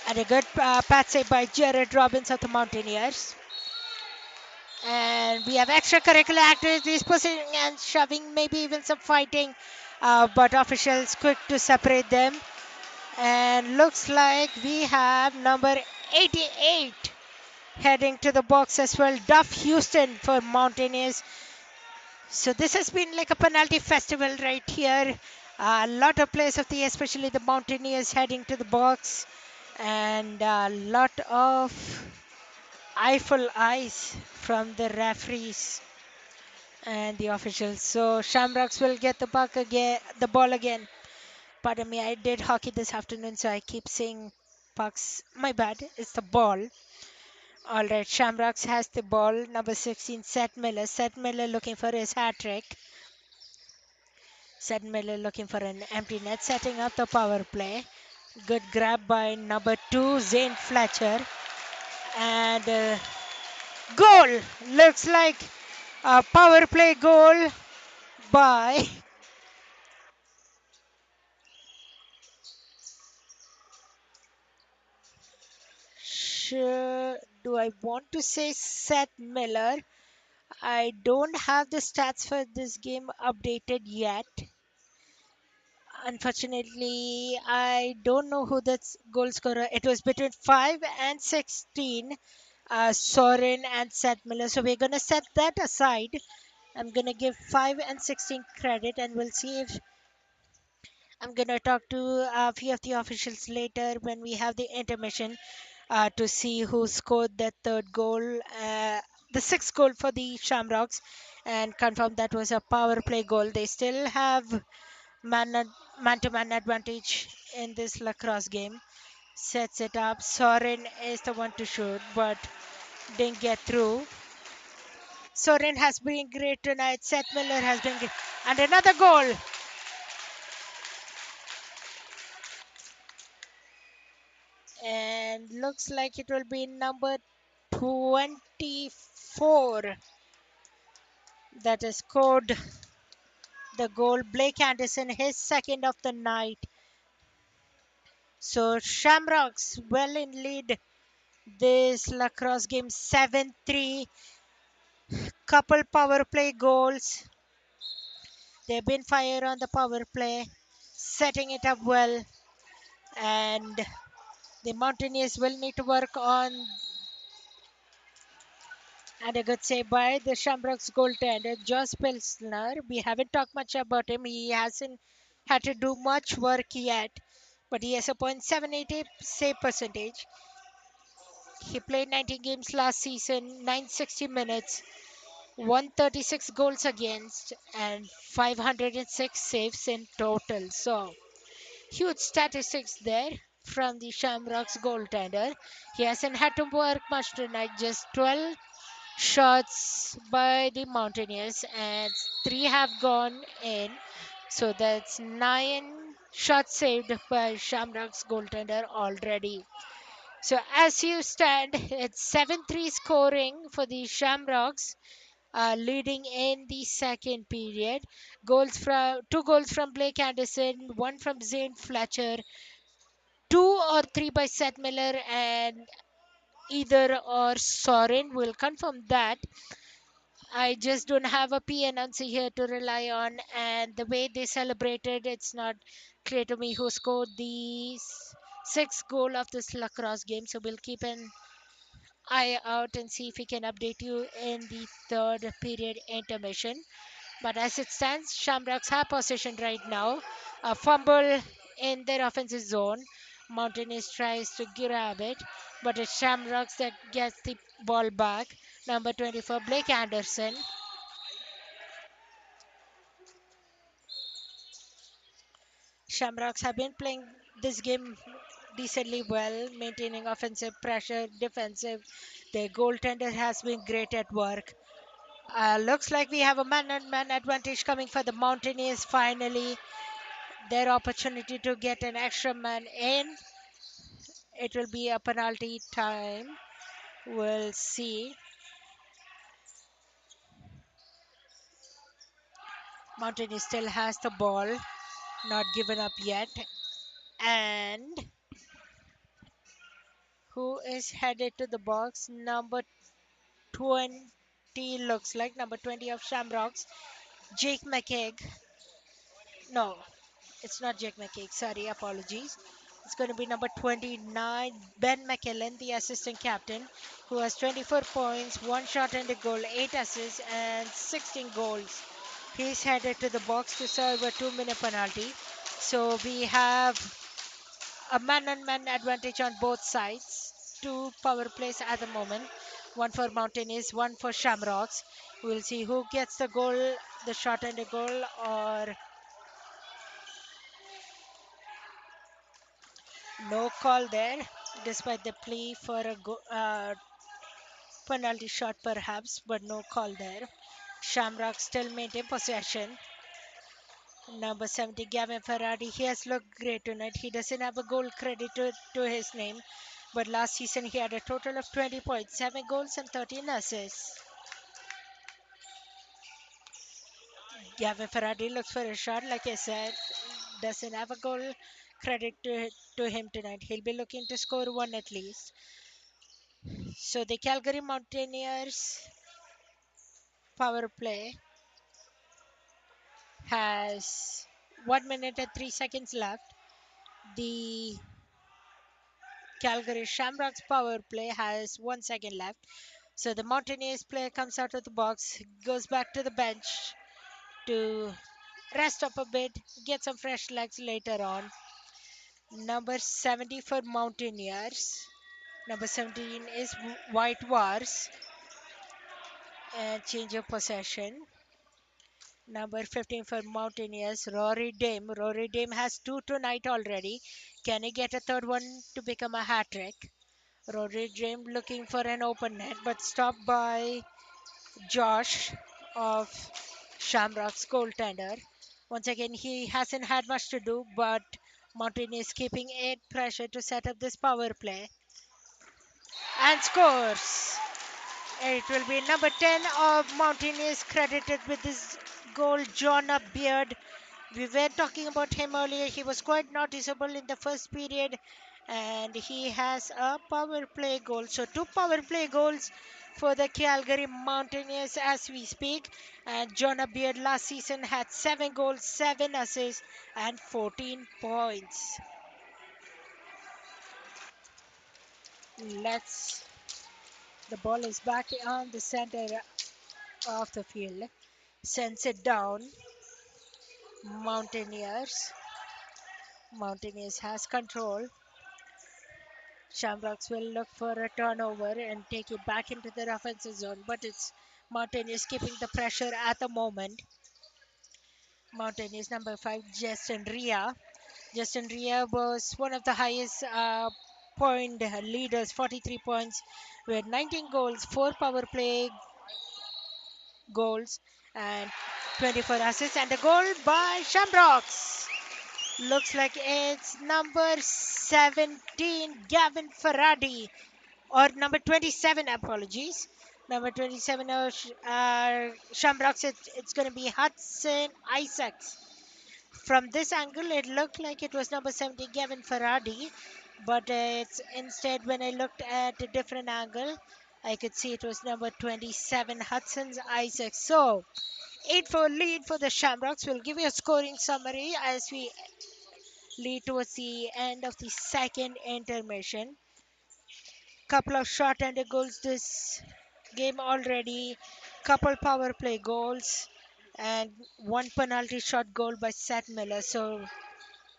And a good pat save by Jared Robbins of the Mountaineers. And we have extracurricular activities, pushing and shoving, maybe even some fighting. But officials quick to separate them. And looks like we have number 88 heading to the box as well. Duff Houston for Mountaineers. So this has been like a penalty festival right here. A lot of players of the, especially the Mountaineers, heading to the box, and a lot of eyeful eyes from the referees and the officials. So Shamrocks will get the ball again. Pardon me, I did hockey this afternoon, so I keep saying pucks. My bad, it's the ball. All right, Shamrocks has the ball. Number 16, Seth Miller. Seth Miller looking for his hat trick. Seth Miller looking for an empty net, setting up the power play. Good grab by number 2, Zane Fletcher. And goal! Looks like a power play goal by do I want to say Seth Miller? I don't have the stats for this game updated yet. Unfortunately, I don't know who that goal scorer. It was between 5 and 16, Soren and Seth Miller. So we're gonna set that aside. I'm gonna give 5 and 16 credit, and we'll see if I'm gonna talk to a few of the officials later when we have the intermission to see who scored that third goal, the sixth goal for the Shamrocks. and confirm that was a power play goal. They still have man-to-man advantage in this lacrosse game. Sets it up. Soren is the one to shoot, but didn't get through. Soren has been great tonight. Seth Miller has been great. And another goal. And looks like it will be number 24 that has scored the goal. Blake Anderson, his second of the night. So Shamrocks well in lead this lacrosse game 7-3. Couple power play goals. They've been fire on the power play, setting it up well. And the Mountaineers will need to work on. And a good save by the Shamrocks goaltender, Josh Pilsner. We haven't talked much about him. He hasn't had to do much work yet, but he has a .780 save percentage. He played 19 games last season, 960 minutes, 136 goals against, and 506 saves in total. So, huge statistics there from the Shamrocks goaltender. He hasn't had to work much tonight, just 12 shots by the Mountaineers, and 3 have gone in. So that's 9 shots saved by Shamrock's goaltender already. So as you stand, it's 7-3 scoring for the Shamrocks, leading in the second period. Two goals from Blake Anderson, one from Zane Fletcher, 2 or 3 by Seth Miller, and either or Soren. Will confirm that. I just don't have a P announcer here to rely on, and the way they celebrated, it's not clear to me who scored the sixth goal of this lacrosse game. So we'll keep an eye out and see if we can update you in the third period intermission. But as it stands, Shamrocks have possession right now. A fumble in their offensive zone. Mountaineers tries to grab it, but it's Shamrocks that gets the ball back. Number 24, Blake Anderson. Shamrocks have been playing this game decently well, maintaining offensive pressure, defensive. Their goaltender has been great at work. Looks like we have a man-on-man advantage coming for the Mountaineers finally. Their opportunity to get an extra man in. It will be a penalty time. We'll see. Mountaineers still has the ball, not given up yet. And who is headed to the box? Number 20 looks like number 20 of Shamrocks, Jake McKeag. No, it's not Jake McKeag. Sorry, apologies. It's going to be number 29, Ben McKellen, the assistant captain, who has 24 points, one shot and a goal, 8 assists, and 16 goals. He's headed to the box to serve a 2-minute penalty. So we have a man-on-man advantage on both sides. Two power plays at the moment. One for Mountaineers, one for Shamrocks. We'll see who gets the goal, the shot and the goal, or no call there, despite the plea for a penalty shot perhaps, but no call there. Shamrock still maintain possession. Number 70, Gavin Ferrari, he has looked great tonight. He doesn't have a goal credit to his name, but last season he had a total of 20 points, 7 goals and 13 assists. Gavin Ferrari looks for a shot, like I said, doesn't have a goal credit to him tonight. He'll be looking to score one at least. So the Calgary Mountaineers power play has 1 minute and 3 seconds left. The Calgary Shamrocks power play has 1 second left. So the Mountaineers player comes out of the box, goes back to the bench to rest up a bit, get some fresh legs later on. Number 70 for Mountaineers. Number 17 is White Wars. And change of possession. Number 15 for Mountaineers, Rory Dame. Rory Dame has two tonight already. Can he get a third one to become a hat trick? Rory Dame looking for an open net, but stopped by Josh of Shamrock's goaltender. Once again, he hasn't had much to do, but Mountain is keeping it pressure to set up this power play and scores. It will be number 10 of Mountaineers credited with this goal, Jonah Beard. We were talking about him earlier. He was quite noticeable in the first period, and he has a power play goal. So, two power play goals for the Calgary Mountaineers as we speak. And Jonah Beard last season had 7 goals, 7 assists, and 14 points. Let's. The ball is back on the center of the field. Sends it down. Mountaineers. Mountaineers has control. Shamrocks will look for a turnover and take it back into their offensive zone, but it's Mountaineers keeping the pressure at the moment. Mountaineers number 5, Justin Ria. Justin Ria was one of the highest point leaders, 43 points with 19 goals, 4 power play goals, and 24 assists, and a goal by Shamrocks. Looks like it's number 17, Gavin Faradi, or number 27, apologies. Number 27, Shamrocks, it's going to be Hudson Isaacs. From this angle, it looked like it was number 70, Gavin Faradi, but it's instead, when I looked at a different angle, I could see it was number 27, Hudson Isaacs. So, 8-4 lead for the Shamrocks. We'll give you a scoring summary as we lead towards the end of the second intermission. Couple of short-handed goals this game already, couple power play goals, and one penalty shot goal by Seth Miller. So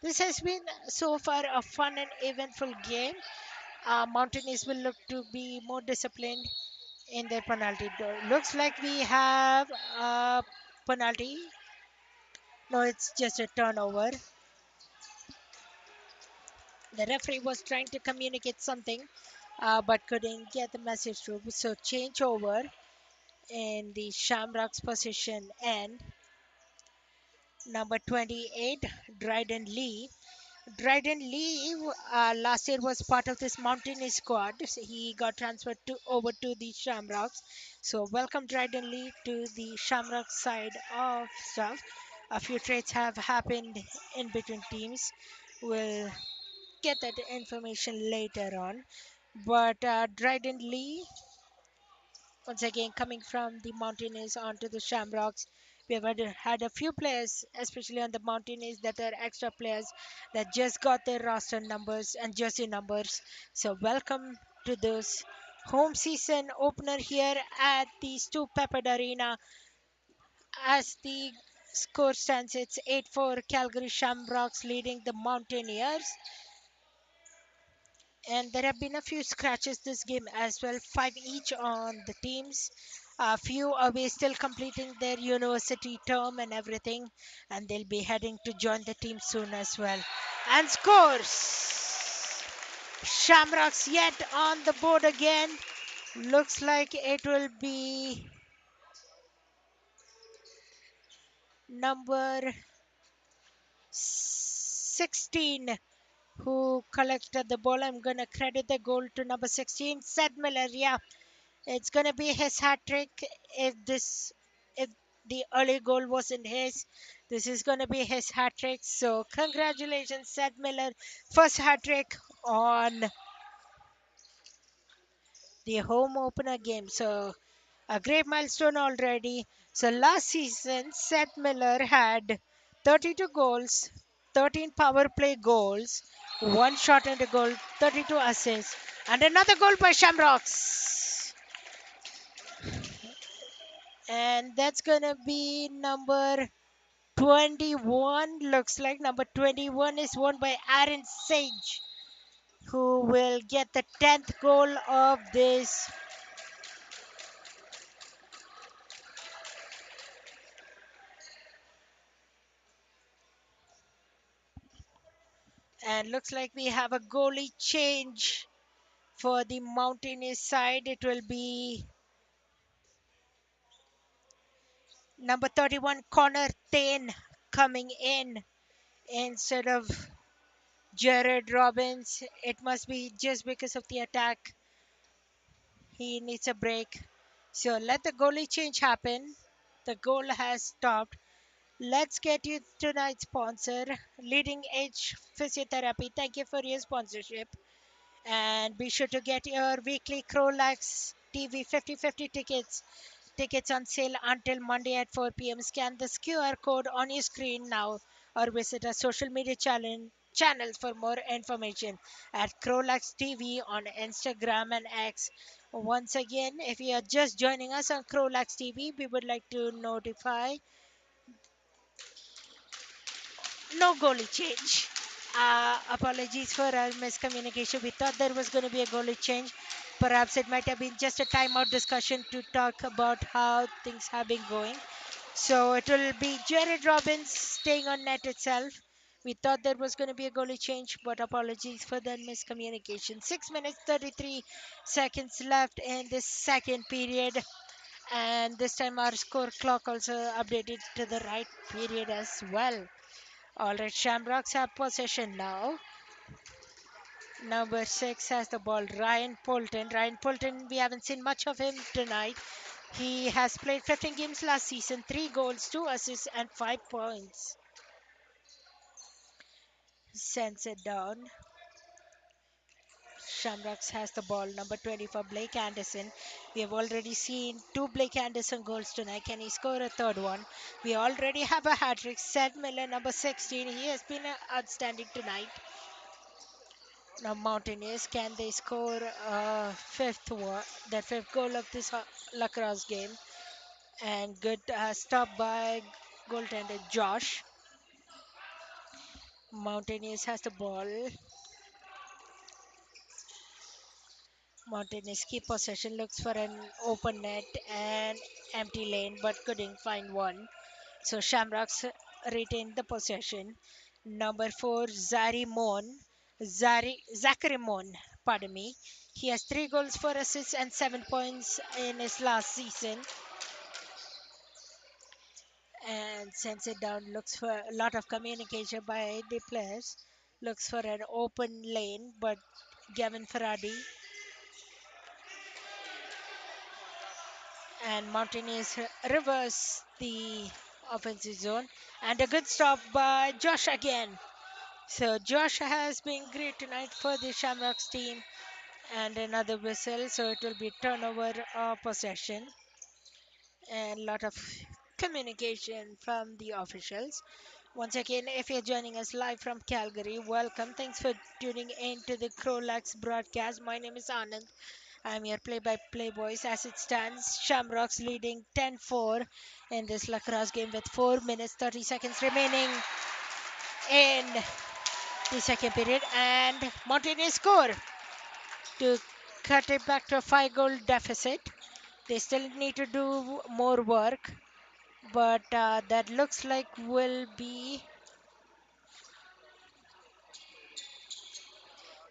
this has been so far a fun and eventful game. Mountaineers will look to be more disciplined in their penalty. Looks like we have a penalty. No, it's just a turnover. The referee was trying to communicate something, but couldn't get the message through. So change over in the Shamrocks position, and number 28, Dryden Lee. Dryden Lee last year was part of this Mountaineers squad. So he got transferred over to the Shamrocks. So welcome Dryden Lee to the Shamrocks side of stuff. A few trades have happened in between teams. We'll get that information later on. But Dryden Lee, once again coming from the Mountaineers onto the Shamrocks. We have had a few players, especially on the Mountaineers, that are extra players that just got their roster numbers and jersey numbers. So welcome to this home season opener here at the Stu Peppered Arena. As the score stands, it's 8-4 Calgary Shamrocks leading the Mountaineers. And there have been a few scratches this game as well, 5 each on the teams. A few away still completing their university term and everything, and they'll be heading to join the team soon as well. And scores! Shamrocks yet on the board again. Looks like it will be number 16 who collected the ball. I'm gonna credit the goal to number 16, Seth Miller. Yeah, it's gonna be his hat trick. If the early goal wasn't his, this is gonna be his hat trick. So congratulations, Seth Miller, first hat trick on the home opener game. So a great milestone already. So last season, Seth Miller had 32 goals, 13 power play goals, one shot and a goal, 32 assists, and another goal by Shamrocks. And that's gonna be number 21. Looks like number 21 is won by Aaron Sage, who will get the 10th goal of this. And looks like we have a goalie change for the Mountaineers side. It will be number 31, Connor Thane, coming in instead of Jared Robbins. It must be just because of the attack. He needs a break. So let the goalie change happen. The goal has stopped. Let's get you tonight's sponsor, Leading Edge Physiotherapy. Thank you for your sponsorship. And be sure to get your weekly CROW LAX TV 50/50 tickets. Tickets on sale until Monday at 4 p.m. Scan this QR code on your screen now or visit our social media channels for more information at CROW LAX TV on Instagram and X. Once again, if you are just joining us on CROW LAX TV, we would like to notify no goalie change. Apologies for our miscommunication. We thought there was going to be a goalie change. Perhaps it might have been just a timeout discussion to talk about how things have been going. So it will be Jared Robbins staying on net itself. We thought there was going to be a goalie change, but apologies for that miscommunication. 6 minutes 33 seconds left in this second period, and this time our score clock also updated to the right period as well. All right, Shamrocks have possession now. Number 6 has the ball. Ryan Polton. Ryan Polton, we haven't seen much of him tonight. He has played 15 games last season, 3 goals, 2 assists, and 5 points. Sends it down. Shamrocks has the ball. Number 24, Blake Anderson. We have already seen 2 Blake Anderson goals tonight. Can he score a third one? We already have a hat trick. Seth Miller, number 16. He has been outstanding tonight. Now Mountaineers, can they score that fifth goal of this lacrosse game? And good stop by goaltender Josh. Mountaineers has the ball. Mountaineers keep possession, looks for an open net and empty lane, but couldn't find one. So Shamrocks retained the possession. Number 4, Zachary Mon, pardon me. He has 3 goals, 4 assists, and 7 points in his last season. And sends it down, looks for a lot of communication by the players. Looks for an open lane, but Gavin Faradi and Mountaineers reverse the offensive zone. And a good stop by Josh again. So Josh has been great tonight for the Shamrocks team. And another whistle, so it will be turnover of possession. And a lot of communication from the officials. Once again, if you're joining us live from Calgary, welcome. Thanks for tuning in to the CROW LAX broadcast. My name is Anand. I'm your play-by-play voice. As it stands, Shamrocks leading 10-4 in this lacrosse game with 4 minutes 30 seconds remaining in the second period. And Mountaineers score to cut it back to a 5-goal deficit. They still need to do more work, but that looks like will be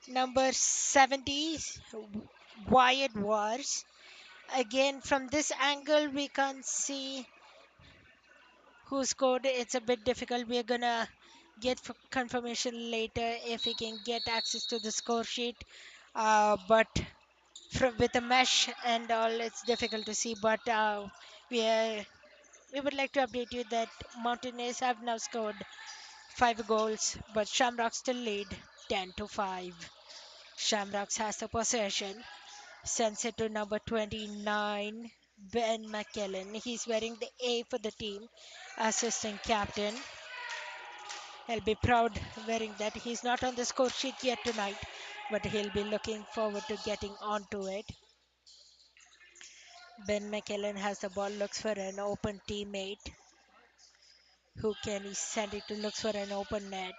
number 70, Wyatt Wars. Again, from this angle, we can't see who scored. It's a bit difficult. We're gonna get confirmation later if we can get access to the score sheet. But with the mesh and all, it's difficult to see. But we are, we would like to update you that Mountaineers have now scored 5 goals, but Shamrocks still lead 10-5. Shamrocks has the possession. Sends it to number 29, Ben McKellen. He's wearing the A for the team, assistant captain. He'll be proud wearing that. He's not on the score sheet yet tonight, but he'll be looking forward to getting onto it. Ben McKellen has the ball, looks for an open teammate. Who can he send it to? Looks for an open net.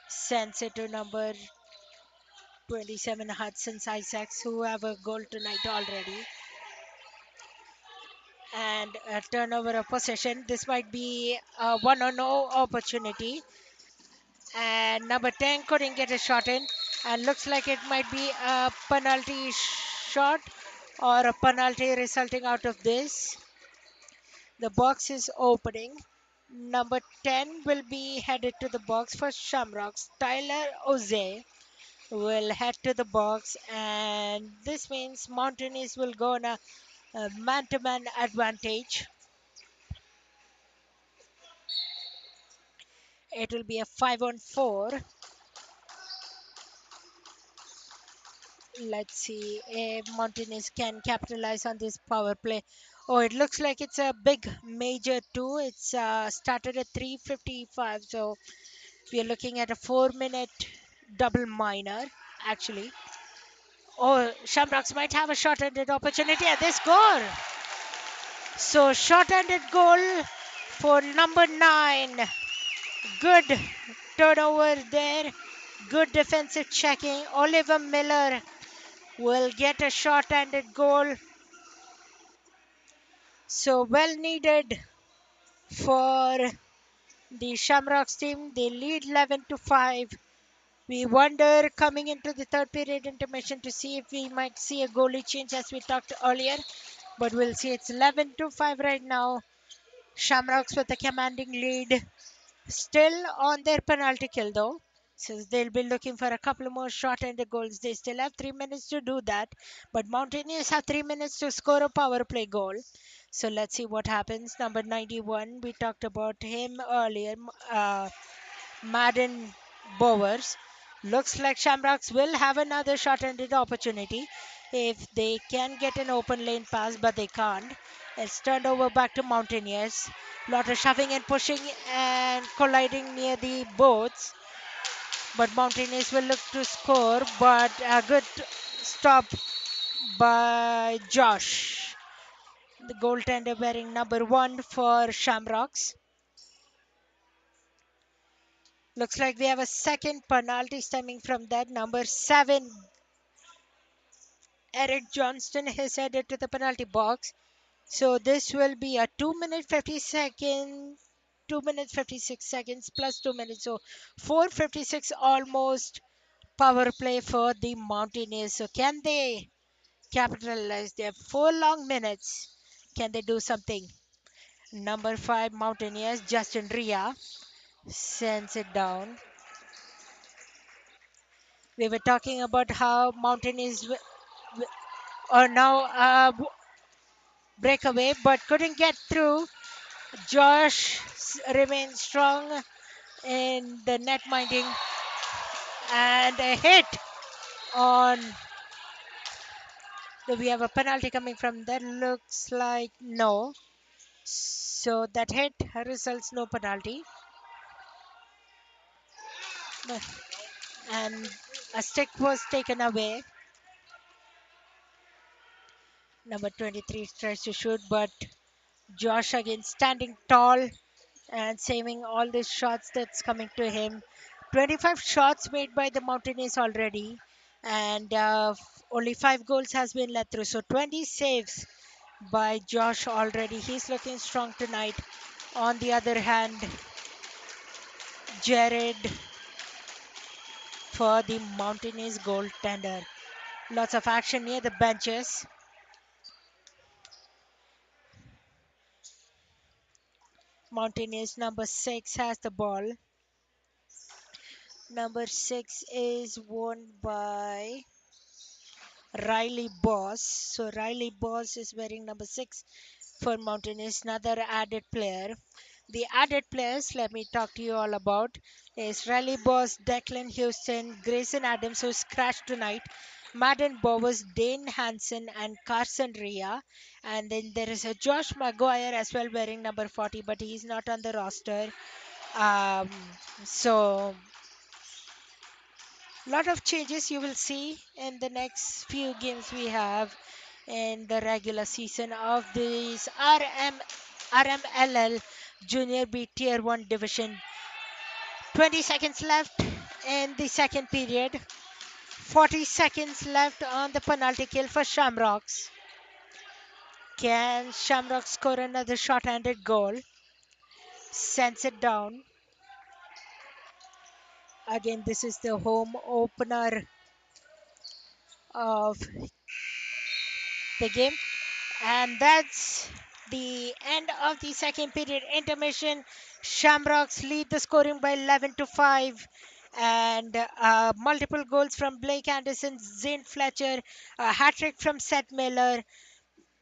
Sends it to number 27, Hudson's Isaacs, who have a goal tonight already. And a turnover of possession. This might be a 1-on-0 opportunity. And number 10 couldn't get a shot in, and looks like it might be a penalty shot or a penalty resulting out of this. The box is opening. Number 10 will be headed to the box for Shamrocks. Tyler Oze will head to the box, and this means Mountaineers will go on a man-to-man advantage. It will be a 5-on-4. Let's see if Mountaineers can capitalize on this power play. Oh, it looks like it's a big major too. It's started at 3:55, so we are looking at a 4-minute double minor actually. Oh, Shamrocks might have a short-handed opportunity at this goal. So short-handed goal for number 9. Good turnover there. Good defensive checking. Oliver Miller will get a short-handed goal. So well needed for the Shamrocks team. They lead 11-5. We wonder coming into the third period intermission to see if we might see a goalie change as we talked earlier. But we'll see. It's 11-5 right now. Shamrocks with a commanding lead. Still on their penalty kill though. So they'll be looking for a couple more short-handed goals. They still have 3 minutes to do that. But Mountaineers have 3 minutes to score a power play goal. So let's see what happens. Number 91, we talked about him earlier. Madden Bowers. Looks like Shamrocks will have another short-handed opportunity if they can get an open lane pass, but they can't. It's turned over back to Mountaineers. Lot of shoving and pushing and colliding near the boards, but Mountaineers will look to score, but a good stop by Josh, the goaltender wearing number 1 for Shamrocks. Looks like we have a second penalty stemming from that. Number 7, Eric Johnston, is headed to the penalty box. So this will be a 2 minute 50 second, 2 minutes 56 seconds plus 2 minutes. So 4:56 almost power play for the Mountaineers. So can they capitalize? They have 4 long minutes. Can they do something? Number 5 Mountaineers, Justin Ria sends it down. We were talking about how Mountaineers are now breakaway, but couldn't get through. Josh remains strong in the net minding, and a hit on. Do we have a penalty coming from that? Looks like no. So that hit results no penalty. And a stick was taken away. Number 23 tries to shoot, but Josh again standing tall and saving all the shots that's coming to him. 25 shots made by the Mountaineers already, and only 5 goals has been let through. So 20 saves by Josh already. He's looking strong tonight. On the other hand, Jared for the Mountaineers goaltender. Lots of action near the benches. Mountaineers number 6 has the ball. Number 6 is won by Riley Boss. So Riley Boss is wearing number 6 for Mountaineers, another added player. The added players, let me talk to you all about, is Riley Boss, Declan Houston, Grayson Adams, who's crashed tonight, Madden Bowers, Dane Hansen, and Carson Ria. And then there is a Josh Maguire as well wearing number 40, but he's not on the roster. Um, so lot of changes you will see in the next few games we have in the regular season of this RMLL Junior B Tier 1 division. 20 seconds left in the second period. 40 seconds left on the penalty kill for Shamrocks. Can Shamrocks score another short-handed goal? Sends it down. Again, this is the home opener of the game. And that's the end of the second period intermission. Shamrocks lead the scoring by 11 to 5. And multiple goals from Blake Anderson, Zane Fletcher, a hat trick from Seth Miller,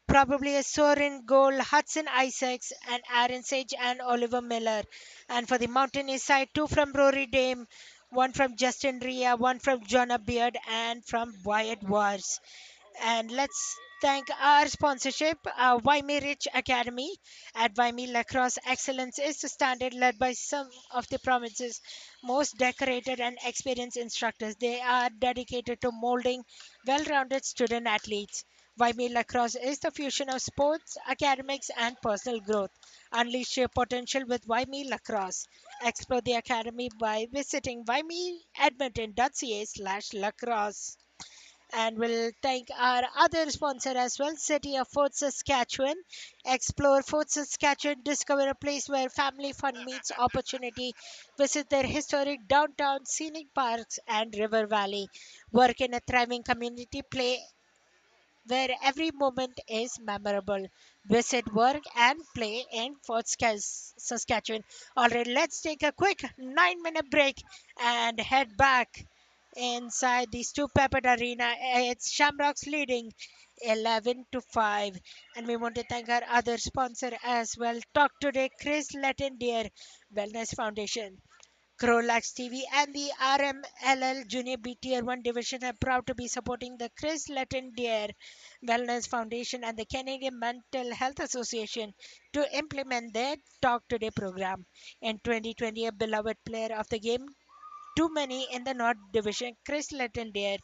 probably a Soren goal, Hudson Isaacs, and Aaron Sage and Oliver Miller. And for the Mountaineers side, two from Rory Dame, one from Justin Ria, one from Jonah Beard, and from Wyatt Wars. And let's thank our sponsorship, Waimea Rich Academy. At Waimea Lacrosse, excellence is the standard led by some of the province's most decorated and experienced instructors. They are dedicated to molding well-rounded student athletes. Waimea Lacrosse is the fusion of sports, academics, and personal growth. Unleash your potential with Waimea Lacrosse. Explore the academy by visiting waimeaedmonton.ca/lacrosse. And we'll thank our other sponsor as well, City of Fort Saskatchewan. Explore Fort Saskatchewan, discover a place where family fun meets opportunity. Visit their historic downtown, scenic parks, and river valley. Work in a thriving community, play where every moment is memorable. Visit, work, and play in Saskatchewan. All right, let's take a quick 9-minute break and head back inside the Stu Pepper Arena. It's Shamrocks leading 11 to 5. And we want to thank our other sponsor as well. Talk today, Chris Lettendier Wellness Foundation. CROW LAX TV and the RMLL Junior B Tier 1 division are proud to be supporting the Chris Lettendier Wellness Foundation and the Canadian Mental Health Association to implement their Talk Today program. In 2020, a beloved player of the game, too many in the North Division, Chris Lettendier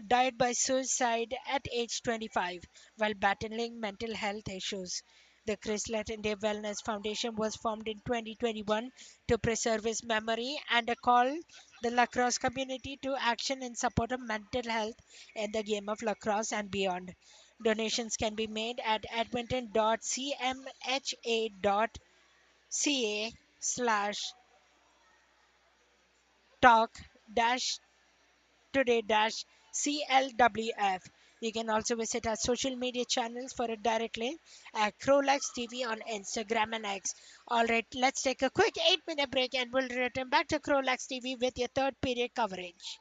died by suicide at age 25 while battling mental health issues. The Chris Lettendier Wellness Foundation was formed in 2021 to preserve his memory and a call the lacrosse community to action in support of mental health in the game of lacrosse and beyond. Donations can be made at edmonton.cmha.ca slash talk dash today dash CLWF. You can also visit our social media channels for a direct link at CROW LAX TV on Instagram and X. All right, let's take a quick 8-minute break and we'll return back to CROW LAX TV with your third period coverage.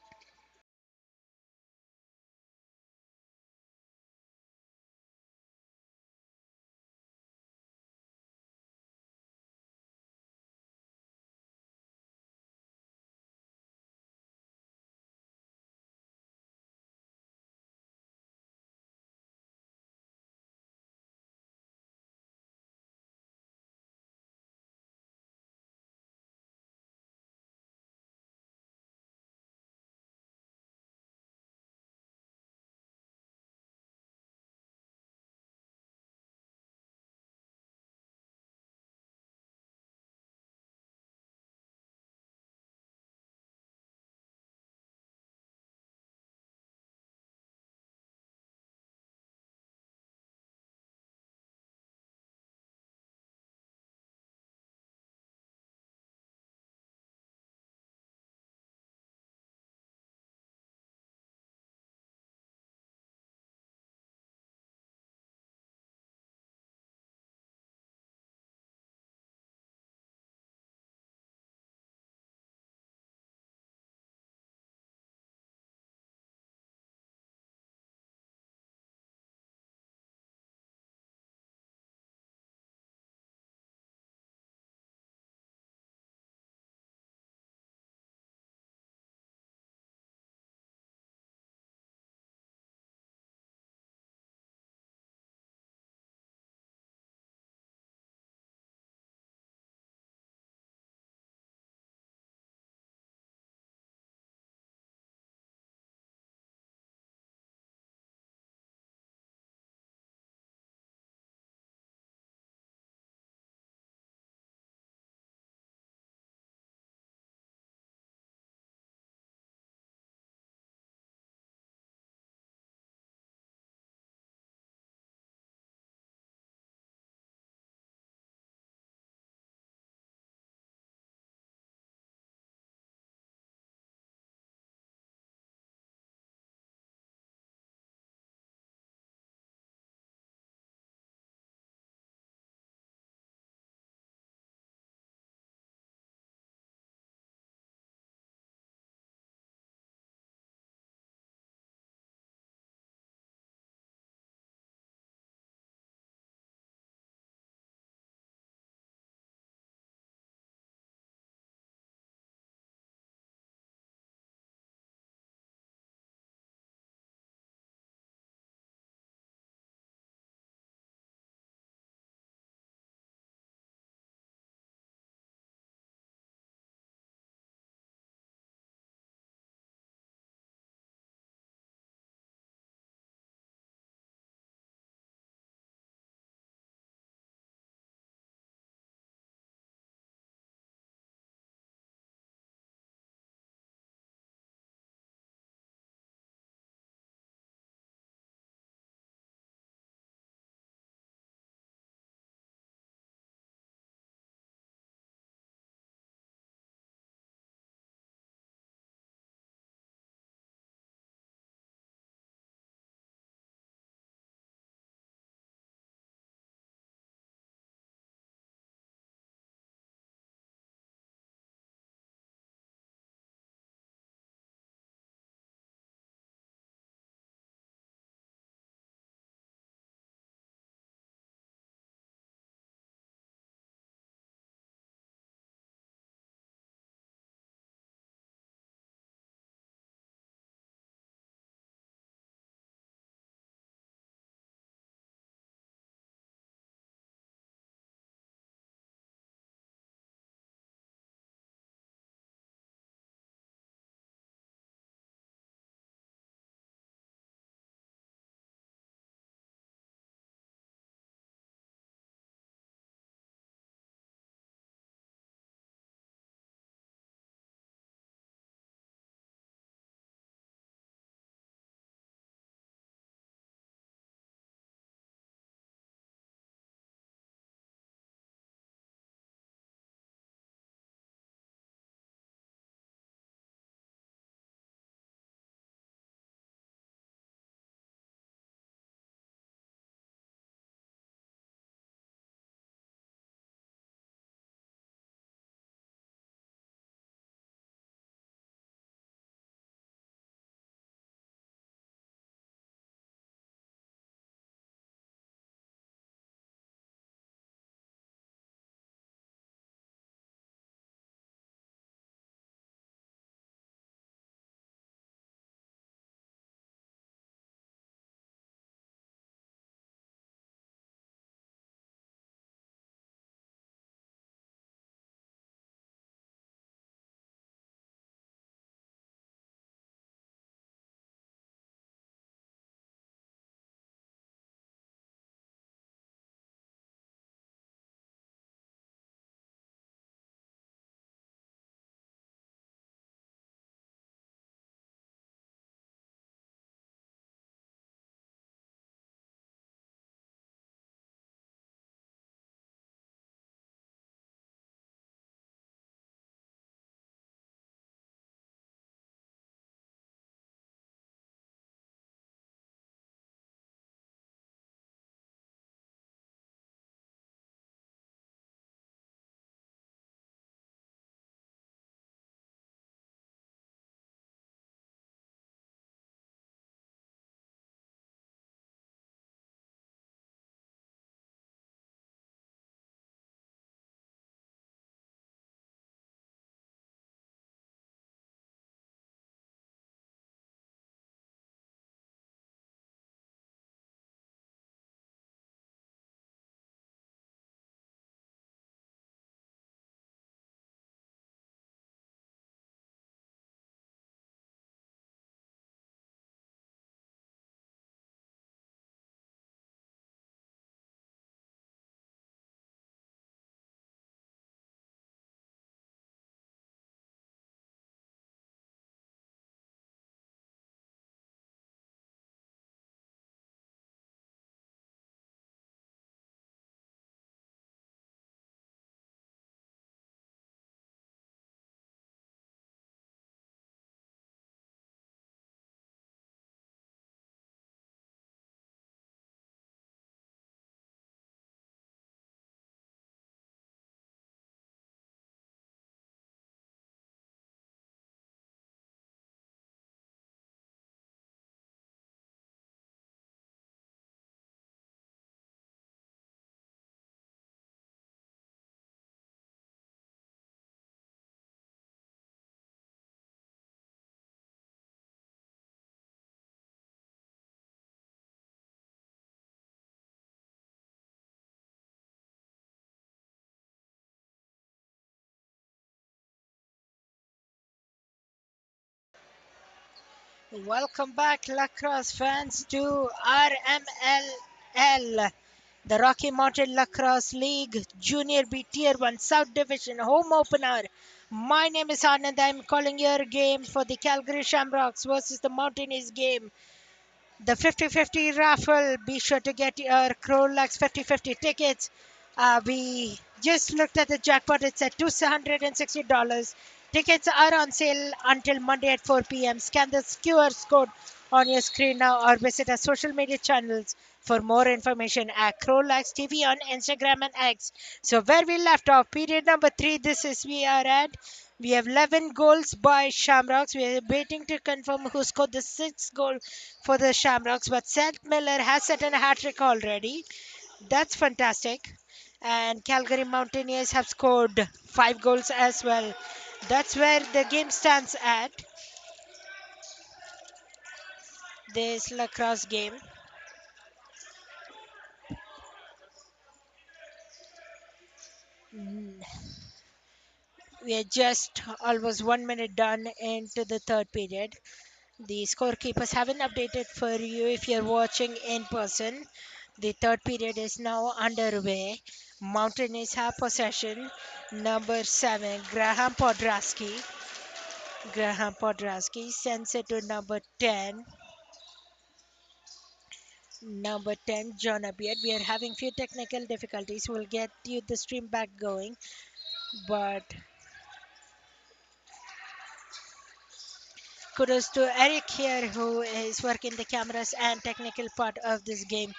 Welcome back, Lacrosse fans, to RMLL, the Rocky Mountain Lacrosse League Junior B Tier 1 South Division home opener. My name is Anand. I'm calling your game for the Calgary Shamrocks versus the Mountaineers game. The 50-50 raffle. Be sure to get your CROW LAX 50-50 tickets. We just looked at the jackpot. It's at $260. Tickets are on sale until Monday at 4 p.m. Scan the QR code on your screen now or visit our social media channels for more information at CROW LAX TV on Instagram and X. So where we left off, period number 3, this is we are at. We have 11 goals by Shamrocks. We are waiting to confirm who scored the sixth goal for the Shamrocks, but Seth Miller has set a hat trick already. That's fantastic. And Calgary Mountaineers have scored 5 goals as well. That's where the game stands at this lacrosse game. Mm, We are just almost 1 minute done into the third period. The scorekeepers haven't updated for you if you're watching in person. The third period is now underway. Mountaineers have possession. Number 7, Graham Podrasky sends it to number 10. Number 10, John Abiad. We are having few technical difficulties. We'll get you the stream back going. But kudos to Eric here who is working the cameras and technical part of this game.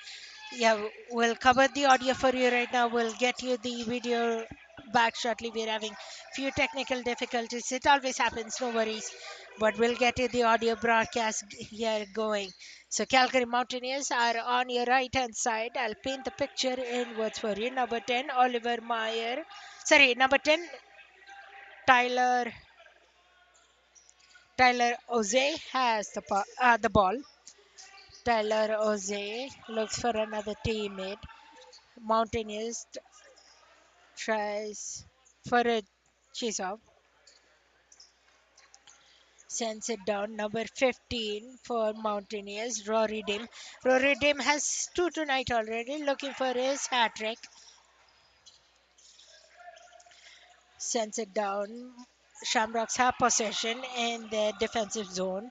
Yeah, we'll cover the audio for you right now. We'll get you the video back shortly. We're having few technical difficulties. It always happens, no worries. But we'll get you the audio broadcast here going. So Calgary Mountaineers are on your right hand side. I'll paint the picture in words for you. Number 10, Oliver Meyer. Sorry, number 10, Tyler Tyler Oze has the ball. Tyler Oze looks for another teammate. Mountaineers tries for a chase off, sends it down. Number 15 for Mountaineers, Rory Dim. Rory Dim has two tonight already, looking for his hat trick. Sends it down. Shamrocks have possession in the defensive zone.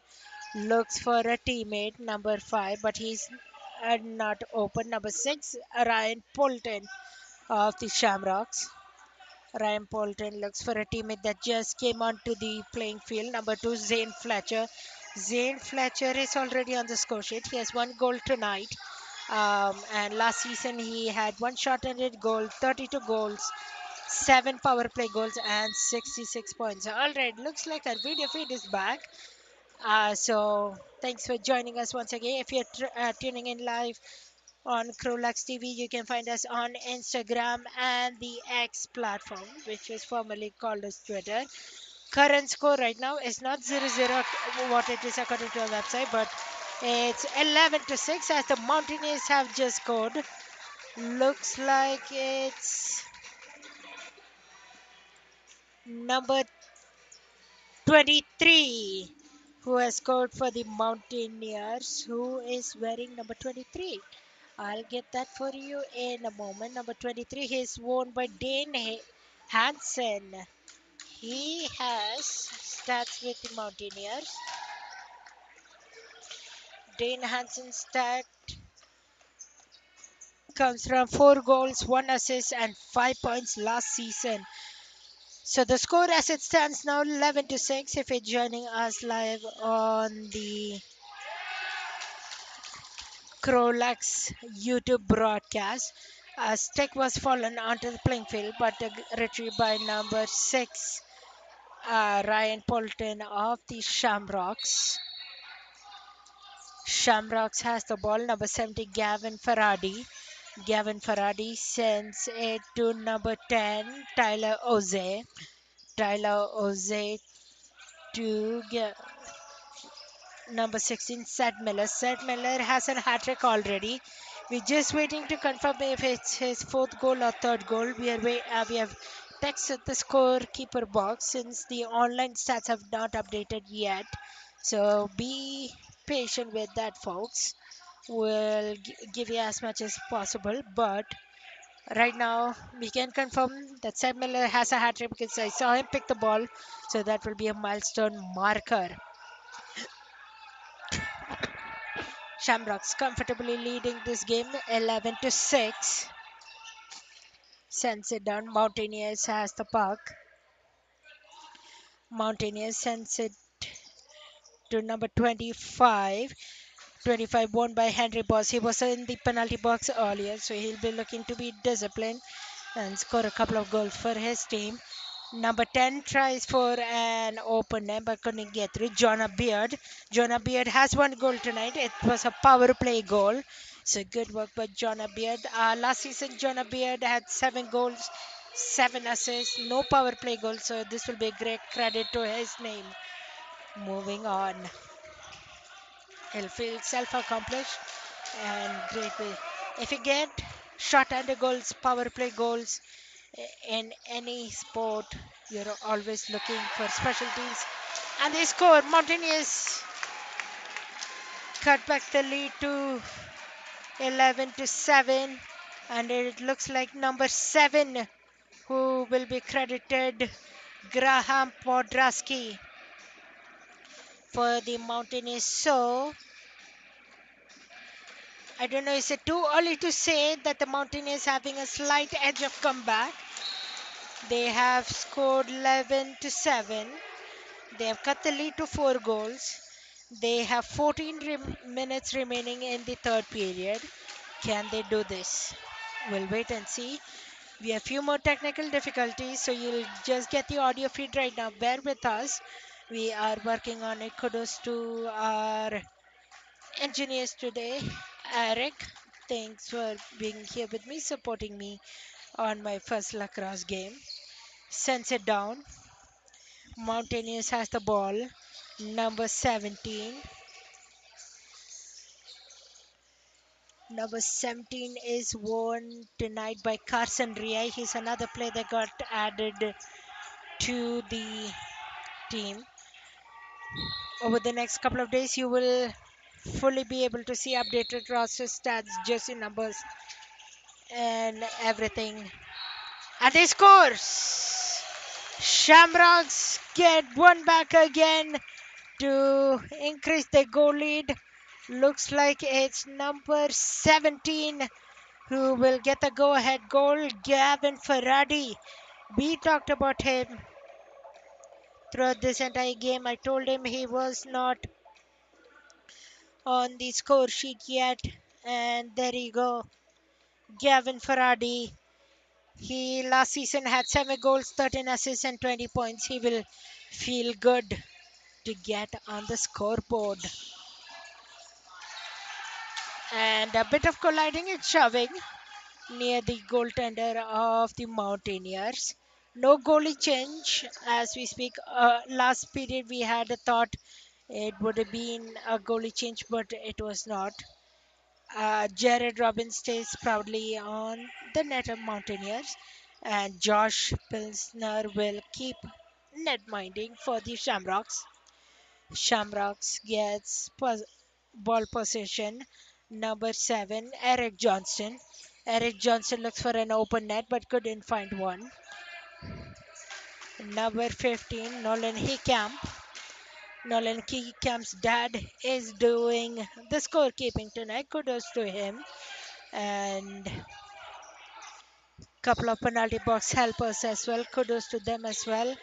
Looks for a teammate, number 5, but he's not open. Number 6, Ryan Polton of the Shamrocks. Ryan Polton looks for a teammate that just came onto the playing field. Number 2, Zane Fletcher. Zane Fletcher is already on the score sheet. He has 1 goal tonight. And last season he had one short-handed goal, 32 goals, 7 power play goals, and 66 points. All right, looks like our video feed is back. So thanks for joining us once again. If you're tuning in live on CROW LAX TV, you can find us on Instagram and the X platform, which is formerly called as Twitter. Current score right now is not 0-0 what it is according to our website, but it's 11-6 as the Mountaineers have just scored. Looks like it's number 23 who has scored for the Mountaineers. Who is wearing number 23? I'll get that for you in a moment. Number 23 is worn by Dane Hansen. He has stats with the Mountaineers. Dane Hansen's stat comes from 4 goals, 1 assist, and 5 points last season. So the score as it stands now 11-6. If you're joining us live on the CROW LAX YouTube broadcast, a stick was fallen onto the playing field, but retrieved by number 6, Ryan Polton of the Shamrocks. Shamrocks has the ball. Number 70, Gavin Faradi. Gavin Faradi sends it to number 10, Tyler Oze. Tyler Oze to number 16, Seth Miller. Seth Miller has a hat trick already. We're just waiting to confirm if it's his fourth goal or third goal. We have texted the scorekeeper box since the online stats have not updated yet. So be patient with that, folks. We'll give you as much as possible, but right now we can confirm that Sam Miller has a hat trick because I saw him pick the ball, so that will be a milestone marker. Shamrocks comfortably leading this game 11-6. Sends it down. Mountaineers has the puck. Mountaineers sends it to number 25. 25 won by Henry Boss. He was in the penalty box earlier, so he'll be looking to be disciplined and score a couple of goals for his team. Number 10 tries for an open net but couldn't get through. Jonah Beard. Jonah Beard has one goal tonight. It was a power play goal. So good work by Jonah Beard. Last season, Jonah Beard had 7 goals, 7 assists, no power play goals. So this will be a great credit to his name. Moving on. He'll feel self-accomplished and great way. If you get short-handed goals, power play goals in any sport, you're always looking for specialties. And they score. Mountaineers cut back the lead to 11-7, and it looks like number 7 who will be credited, Graham Podrasky, for the Mountaineers. So I don't know, is it too early to say that the Mountaineers having a slight edge of comeback? They have scored 11-7. They have cut the lead to 4 goals. They have 14 minutes remaining in the third period. Can they do this? We'll wait and see. We have few more technical difficulties, so you'll just get the audio feed right now. Bear with us. We are working on it. Kudos to our engineers today. Eric, thanks for being here with me, supporting me on my first lacrosse game. Sends it down. Mountaineers has the ball. Number 17. Number 17 is won tonight by Carson Ria. He's another player that got added to the team. Over the next couple of days, you will fully be able to see updated roster stats, jersey numbers, and everything. And they scores! Shamrocks get one back again to increase the goal lead. Looks like it's number 17 who will get the go-ahead goal, Gavin Faradi. We talked about him throughout this entire game. I told him he was not on the score sheet yet, and there you go. Gavin Faradi. He last season had 7 goals, 13 assists, and 20 points. He will feel good to get on the scoreboard. And a bit of colliding and shoving near the goaltender of the Mountaineers. No goalie change as we speak. Last period we had a thought it would have been a goalie change, but it was not. Jared Robbins stays proudly on the net of Mountaineers, and Josh Pilsner will keep net minding for the Shamrocks. Shamrocks gets ball possession. Number 7, Eric Johnston. Eric Johnston looks for an open net but couldn't find one. Number 15, Nolan Hickamp. Nolan Hickamp's dad is doing the scorekeeping tonight. Kudos to him. And couple of penalty box helpers as well. Kudos to them as well.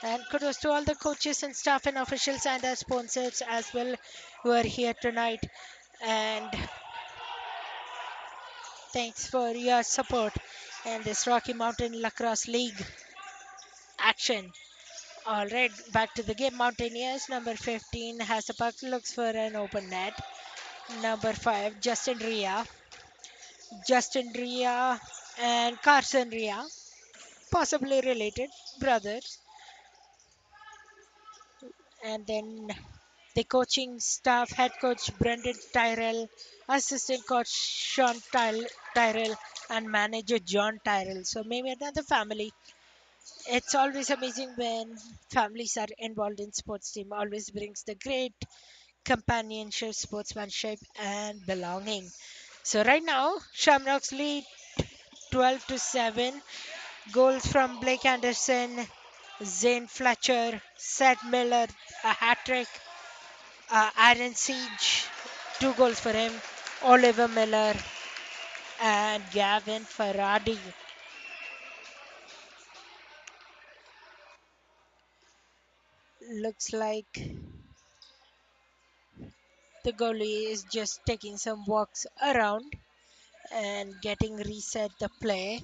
And kudos to all the coaches and staff and officials and our sponsors as well who are here tonight. And thanks for your support in this Rocky Mountain Lacrosse League action. All right, back to the game. Mountaineers, number 15 has the puck, looks for an open net. Number 5, Justin Ria. Justin Ria and Carson Ria, possibly related brothers. And then the coaching staff, head coach Brendan Tyrell, assistant coach Sean Tyrell, and manager John Tyrell. So maybe another family It's always amazing when families are involved in sports team. Always brings the great companionship, sportsmanship, and belonging. So right now, Shamrocks lead 12-7. Goals from Blake Anderson, Zane Fletcher, Seth Miller, a hat trick. Aaron Siege, 2 goals for him. Oliver Miller and Gavin Faradi. Looks like the goalie is just taking some walks around and getting reset the play.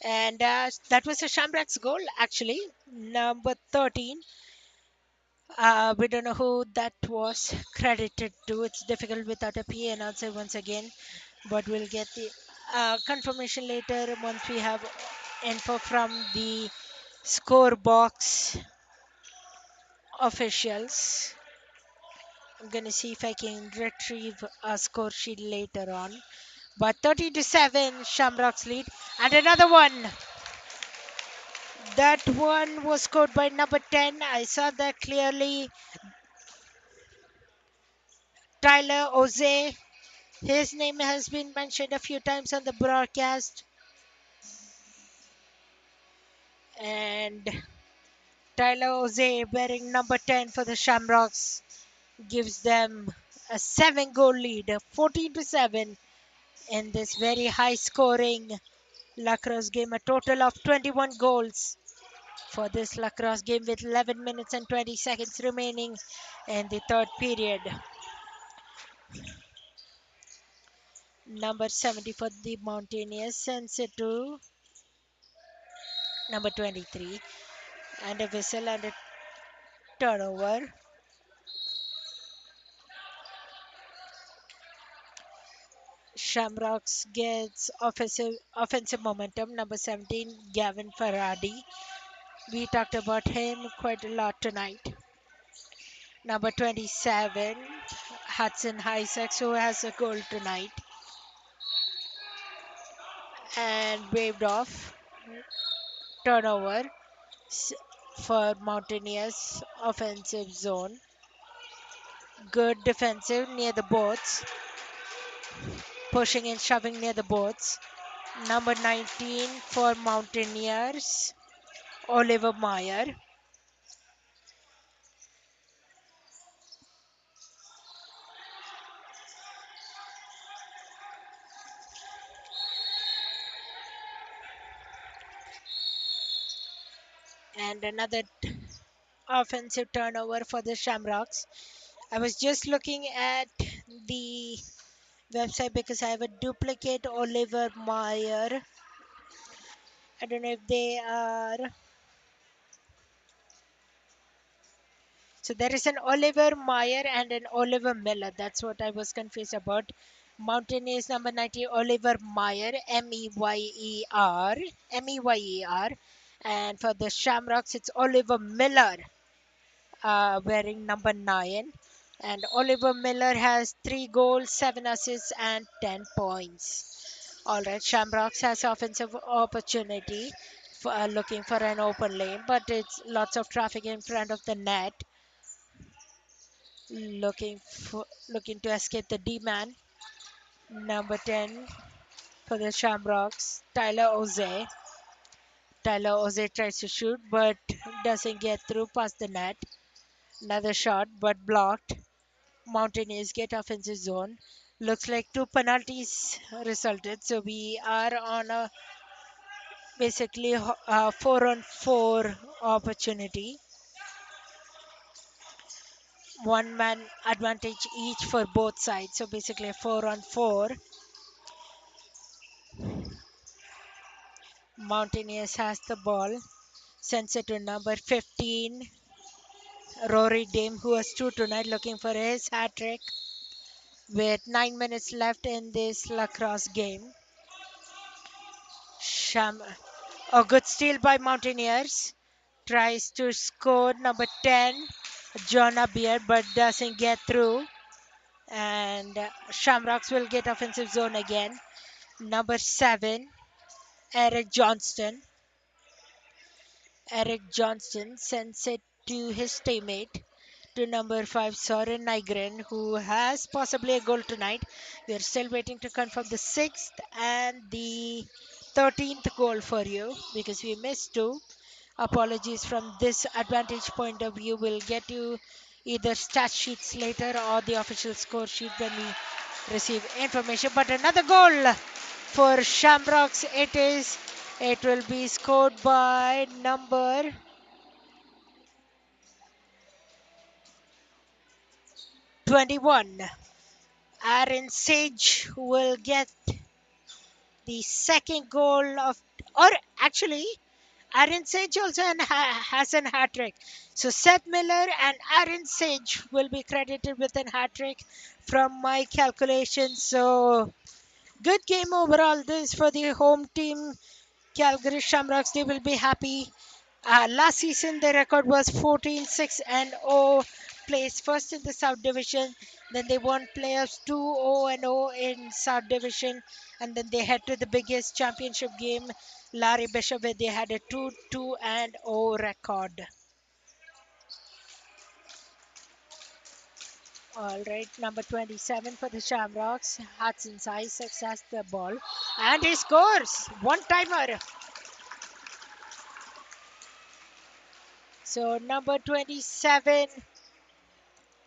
And that was a Shamrocks goal, actually. Number 13. We don't know who that was credited to. It's difficult without a PA announcer once again, but we'll get the confirmation later once we have info from the score box officials. I'm gonna see if I can retrieve a score sheet later on. But 30-7, Shamrocks lead, and another one. That one was scored by number 10. I saw that clearly. Tyler Oze. His name has been mentioned a few times on the broadcast. And Tyler Oze wearing number 10 for the Shamrocks gives them a 7 goal lead, 14-7 in this very high scoring Lacrosse game. A total of 21 goals for this Lacrosse game with 11 minutes and 20 seconds remaining in the third period. Number 70 for the Mountaineers sends it to number 23, and a whistle and a turnover. Shamrocks gets offensive momentum. Number 17, Gavin Faradi. We talked about him quite a lot tonight. Number 27, Hudson Isaacs, who has a goal tonight. And waved off. Turnover for Mountaineers offensive zone. Good defensive near the boards. Pushing and shoving near the boards. Number 19 for Mountaineers, Oliver Meyer. And another offensive turnover for the Shamrocks. I was just looking at the website because I have a duplicate Oliver Meyer. I don't know if they are. So there is an Oliver Meyer and an Oliver Miller. That's what I was confused about. Mountaineers number 90, Oliver Meyer, Meyer, Meyer. And for the Shamrocks, it's Oliver Miller, wearing number 9. And Oliver Miller has 3 goals, 7 assists, and 10 points. All right, Shamrocks has offensive opportunity for, looking for an open lane, but it's lots of traffic in front of the net. Looking to escape the D-man. Number 10 for the Shamrocks, Tyler Oze. Tyler Oze tries to shoot but doesn't get through past the net. Another shot but blocked. Mountaineers get offensive zone. Looks like 2 penalties resulted. So we are on a basically a 4-on-4 opportunity. One man advantage each for both sides. So basically a 4-on-4. Mountaineers has the ball. Sends it to number 15, Rory Dame, who has 2 tonight, looking for his hat trick with 9 minutes left in this Lacrosse game. A good steal by Mountaineers. Tries to score number 10, Jonah Beard, but doesn't get through. And Shamrocks will get offensive zone again. Number 7, Eric Johnston. Eric Johnston sends it to his teammate, to number 5 Soren Nygren, who has possibly a goal tonight. We are still waiting to confirm the 6th and the 13th goal for you because we missed two. Apologies from this advantage point of view. We'll get you either stat sheets later or the official score sheet when we receive information. But another goal for Shamrocks it is. It will be scored by number 21. Aaron Sage will get the second goal of, or actually, Aaron Sage also has an hat trick. So Seth Miller and Aaron Sage will be credited with a hat trick from my calculations. So good game overall. This for the home team, Calgary Shamrocks. They will be happy. Last season, the record was 14-6-0, placed first in the South Division. Then they won playoffs 2-0-0 in South Division, and then they head to the biggest championship game, Larry Bishop, where they had a 2-2-0 record. All right, number 27 for the Shamrocks, Hudson Isaacs has the ball, and he scores one timer. So number 27.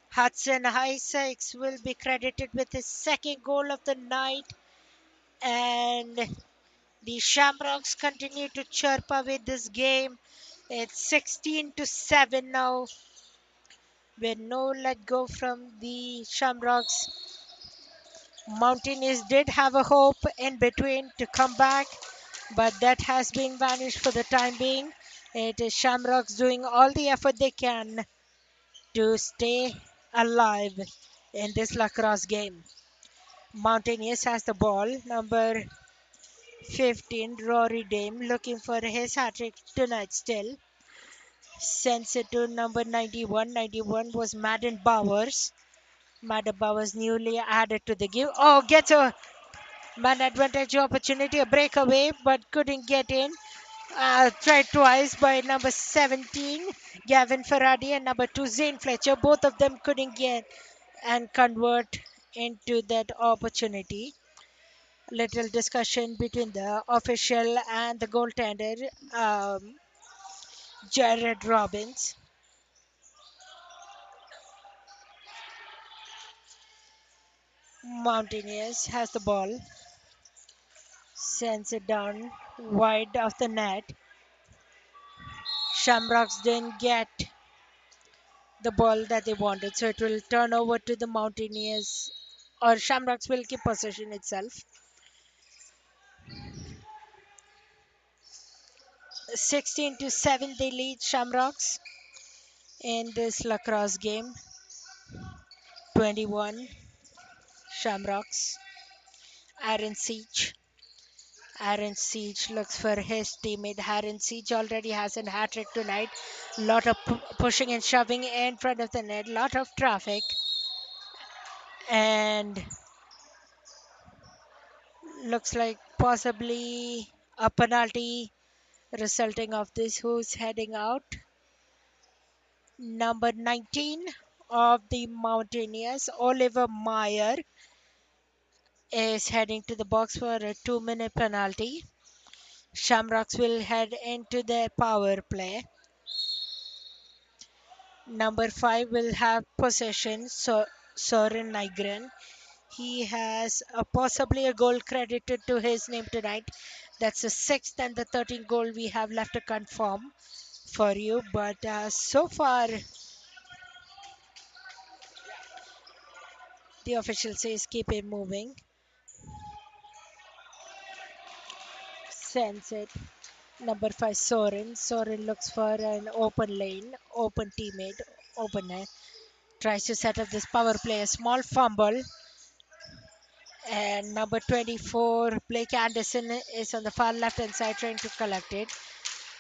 Hudson Isaacs will be credited with his second goal of the night, and the Shamrocks continue to chirp away this game. It's 16-7 now, with no let go from the Shamrocks. Mountaineers did have a hope in between to come back, but that has been vanished for the time being. It is Shamrocks doing all the effort they can to stay alive in this lacrosse game. Mountaineers has the ball. Number 15, Rory Dame, looking for his hat trick tonight still. Sends it to number 91. 91 was Madden Bowers. Madden Bowers newly added to the game. Oh, gets a man advantage opportunity, a breakaway, but couldn't get in. Tried twice by number 17, Gavin Faradi, and number 2, Zane Fletcher. Both of them couldn't get and convert into that opportunity. Little discussion between the official and the goaltender, Jared Robbins. Mountaineers has the ball, sends it down wide of the net. Shamrocks didn't get the ball that they wanted, so it will turn over to the Mountaineers, or Shamrocks will keep possession itself. 16-7 they lead Shamrocks in this lacrosse game. 21 Shamrocks. Aaron Siege. Aaron Siege looks for his teammate. Aaron Siege already has a hat trick tonight. Lot of pushing and shoving in front of the net. Lot of traffic. And looks like possibly a penalty resulting of this. Who's heading out? Number 19 of the Mountaineers, Oliver Meyer, is heading to the box for a 2-minute penalty. Shamrocks will head into their power play. Number 5 will have possession, so Soren Nygren. He has possibly a goal credited to his name tonight. That's the 6th and the 13th goal we have left to confirm for you. But so far, the official says keep it moving. Sends it. Number 5, Soren. Soren looks for an open lane, open teammate, open net. Tries to set up this power play. A small fumble. And number 24, Blake Anderson, is on the far left hand side trying to collect it.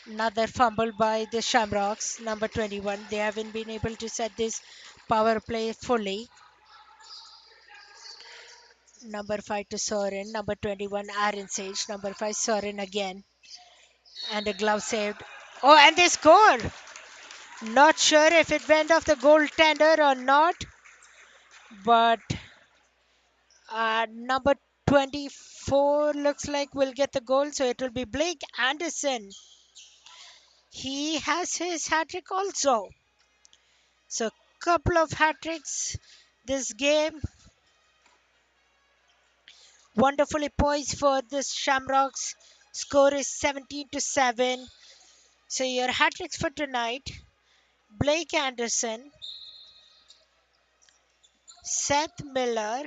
Another fumble by the Shamrocks, number 21. They haven't been able to set this power play fully. Number 5 to Soren. Number 21, Aaron Sage. Number 5, Soren again. And the glove saved. Oh, and they score! Not sure if it went off the goaltender or not, but number 24 looks like will get the goal, so it will be Blake Anderson. He has his hat trick also. So, couple of hat tricks this game. Wonderfully poised for this Shamrocks. Score is 17 to 7. So, your hat tricks for tonight: Blake Anderson, Seth Miller,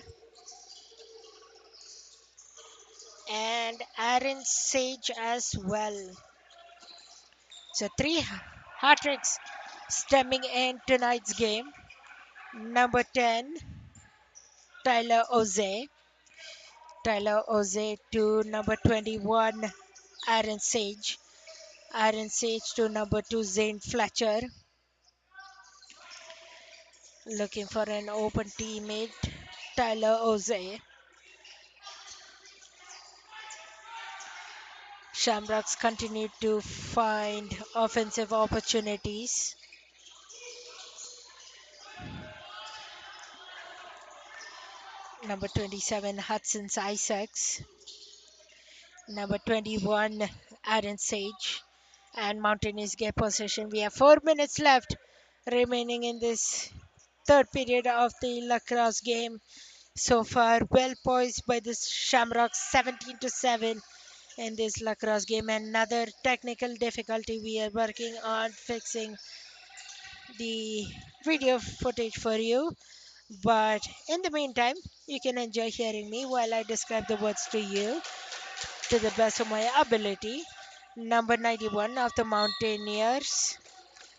and Aaron Sage as well. So, three hat tricks stemming in tonight's game. Number 10, Tyler Oze. Tyler Oze to number 21, Aaron Sage. Aaron Sage to number 2, Zane Fletcher. Looking for an open teammate, Tyler Oze. Shamrocks continue to find offensive opportunities. Number 27, Hudson Isaacs. Number 21, Aaron Sage. And Mountaineers get possession. We have 4 minutes left remaining in this third period of the lacrosse game. So far, well poised by the Shamrocks, 17 to 7 in this lacrosse game. Another technical difficulty. We are working on fixing the video footage for you. But in the meantime, you can enjoy hearing me while I describe the words to you to the best of my ability. Number 91 of the Mountaineers,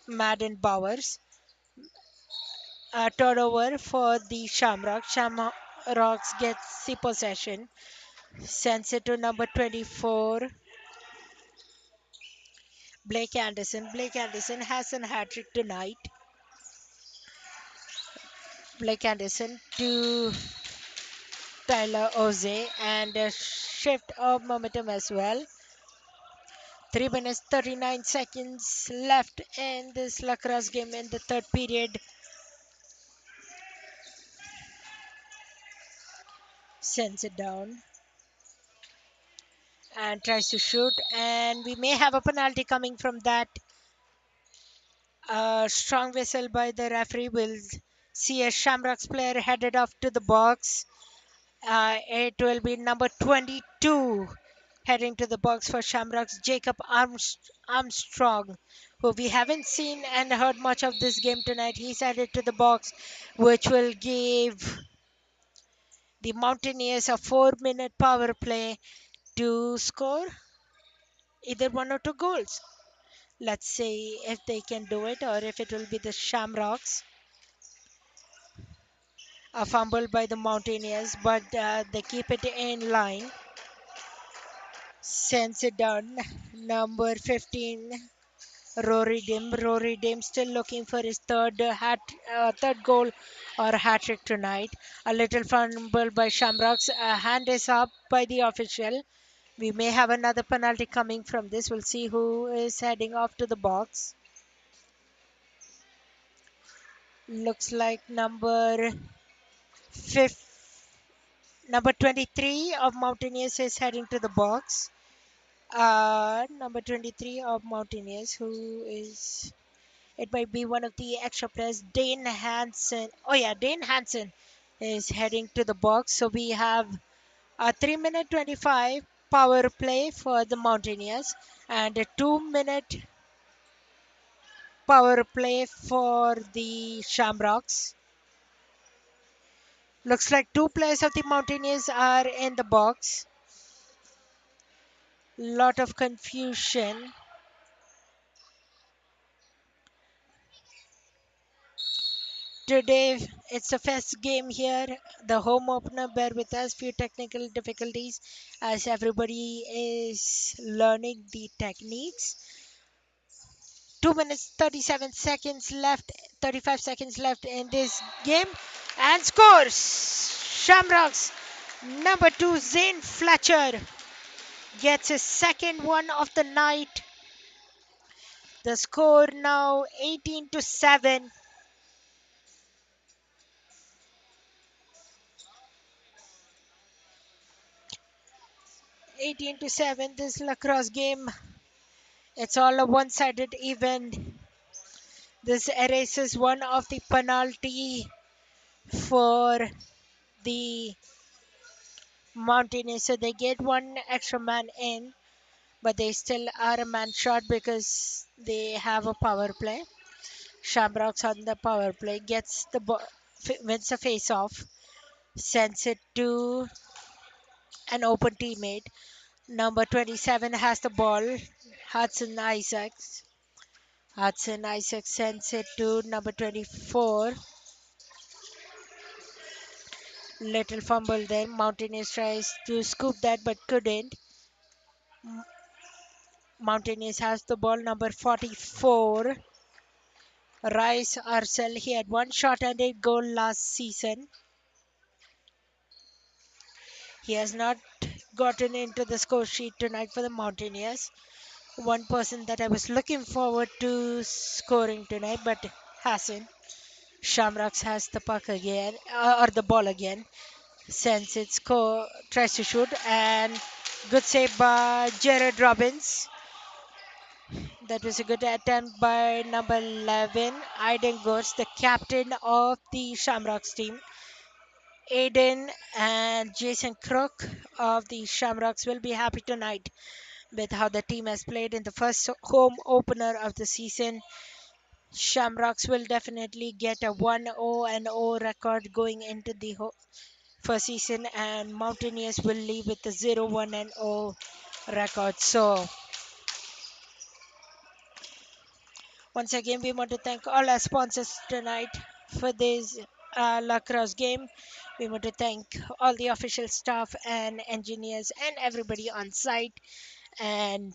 Madden Bowers. Turnover for the Shamrocks. Shamrocks gets the possession. Sends it to number 24, Blake Anderson. Blake Anderson has a hat trick tonight. Blake Anderson to Tyler Oze and a shift of momentum as well. 3 minutes 39 seconds left in this lacrosse game in the third period. Sends it down and tries to shoot, and we may have a penalty coming from that. A strong whistle by the referee. Will see a Shamrocks player headed off to the box. It will be number 22 heading to the box for Shamrocks, Jacob Armstrong, who we haven't seen and heard much of this game tonight. He's headed to the box, which will give the Mountaineers a 4-minute power play to score either one or two goals. Let's see if they can do it or if it will be the Shamrocks. A fumble by the Mountaineers, but they keep it in line. Sends it down. Number 15, Rory Dim. Rory Dim still looking for his third goal or hat trick tonight. A little fumble by Shamrocks. A hand is up by the official. We may have another penalty coming from this. We'll see who is heading off to the box. Looks like number 23 of Mountaineers is heading to the box. Number 23 of Mountaineers, who is, it might be one of the extra players, Dane Hansen. Oh yeah, Dane Hansen is heading to the box. So we have a 3-minute 25 power play for the Mountaineers and a 2-minute power play for the Shamrocks. Looks like two players of the Mountaineers are in the box. Lot of confusion. Today it's the first game here, the home opener. Bear with us, few technical difficulties as everybody is learning the techniques. 2 minutes 37 seconds left, 35 seconds left in this game, and scores! Shamrocks Number 2, Zane Fletcher gets his second one of the night. The score now 18-7. 18-7. This lacrosse game, it's all a one-sided event. This erases one of the penalty for the Mountaineers, so they get one extra man in, but they still are a man short because they have a power play. Shamrocks on the power play gets the ball, wins a face off, sends it to an open teammate. Number 27 has the ball, Hudson Isaacs. Hudson Isaacs sends it to number 24. Little fumble there. Mountaineers tries to scoop that but couldn't. Mountaineers has the ball, number 44. Rice Arcel, he had one shot and a goal last season. He has not gotten into the score sheet tonight for the Mountaineers. One person that I was looking forward to scoring tonight, but hasn't. Shamrocks has the puck again, or the ball again. Sends it, tries to shoot, and good save by Jared Robbins. That was a good attempt by number 11, Aiden Gors, the captain of the Shamrocks team. Aiden and Jason Crook of the Shamrocks will be happy tonight with how the team has played in the first home opener of the season. Shamrocks will definitely get a 1-0 record going into the first season, and Mountaineers will leave with a 0-1-0 record. So once again, we want to thank all our sponsors tonight for this lacrosse game. We want to thank all the official staff and engineers and everybody on site. And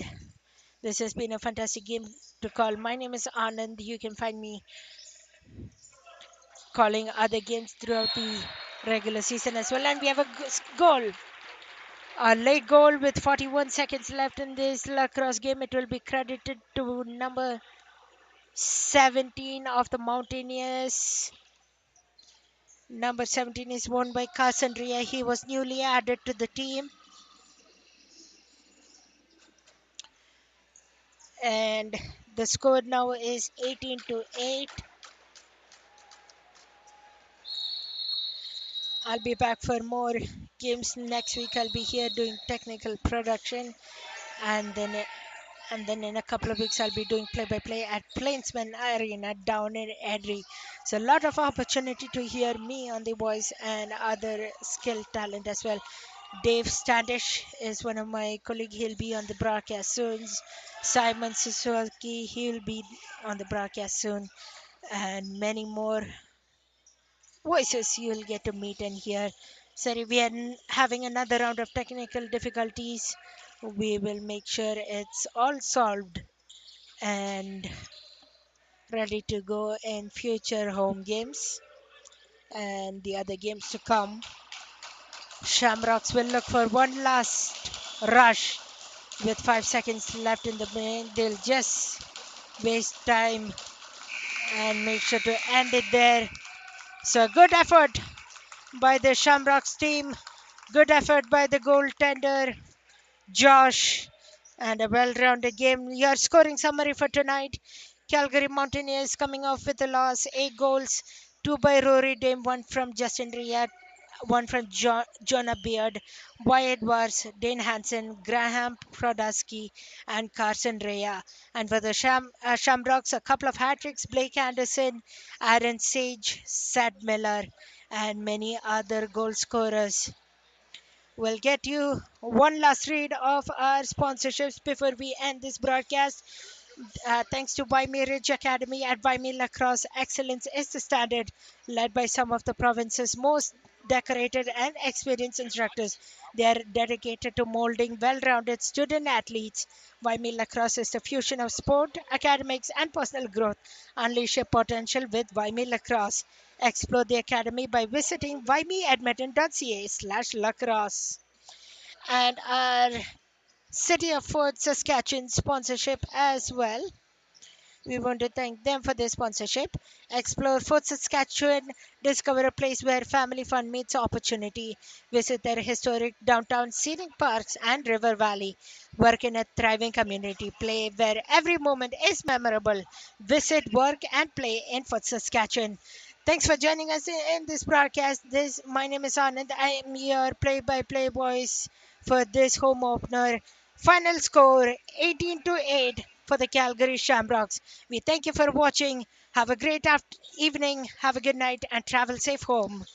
this has been a fantastic game to call. My name is Anand. You can find me calling other games throughout the regular season as well. And we have a goal. A late goal with 41 seconds left in this lacrosse game. It will be credited to number 17 of the Mountaineers. Number 17 is won by Carson Ria. He was newly added to the team. And the score now is 18-8. I'll be back for more games next week. I'll be here doing technical production, and then in a couple of weeks I'll be doing play-by-play at Plainsman Arena down in Erie. So a lot of opportunity to hear me on the voice and other skill talent as well. Dave Standish is one of my colleagues. He'll be on the broadcast soon. Simon Suzuki, he'll be on the broadcast soon. And many more voices you'll get to meet and hear. Sorry, we are having another round of technical difficulties. We will make sure it's all solved and ready to go in future home games and the other games to come. Shamrocks will look for one last rush with 5 seconds left in the game. They'll just waste time and make sure to end it there. So good effort by the Shamrocks team. Good effort by the goaltender, Josh, and a well-rounded game. Your scoring summary for tonight: Calgary Mountaineers coming off with a loss, 8 goals, 2 by Rory Dame, 1 from Justin Riyad, 1 from Jonah Beard, Wyatt Wars, Dane Hansen, Graham Prodaski, and Carson Rea. And for the Shamrocks, a couple of hat-tricks: Blake Anderson, Aaron Sage, Sad Miller, and many other goal scorers. We'll get you one last read of our sponsorships before we end this broadcast. Thanks to Buy Me Ridge Academy at Buy Me Lacrosse, excellence is the standard, led by some of the province's most decorated and experienced instructors. They are dedicated to molding well-rounded student athletes. Buy Me Lacrosse is the fusion of sport, academics, and personal growth. Unleash your potential with Buy Me Lacrosse. Explore the academy by visiting vimeedmonton.ca/lacrosse. And our City of Fort Saskatchewan sponsorship as well. We want to thank them for their sponsorship. Explore Fort Saskatchewan, discover a place where family fun meets opportunity. Visit their historic downtown scenic parks and river valley. Work in a thriving community. Play where every moment is memorable. Visit, work, and play in Fort Saskatchewan. Thanks for joining us in this broadcast. My name is Anand. I am your play-by-play voice for this home opener. Final score 18 to 8 for the Calgary Shamrocks. We thank you for watching. Have a great evening, have a good night, and travel safe home.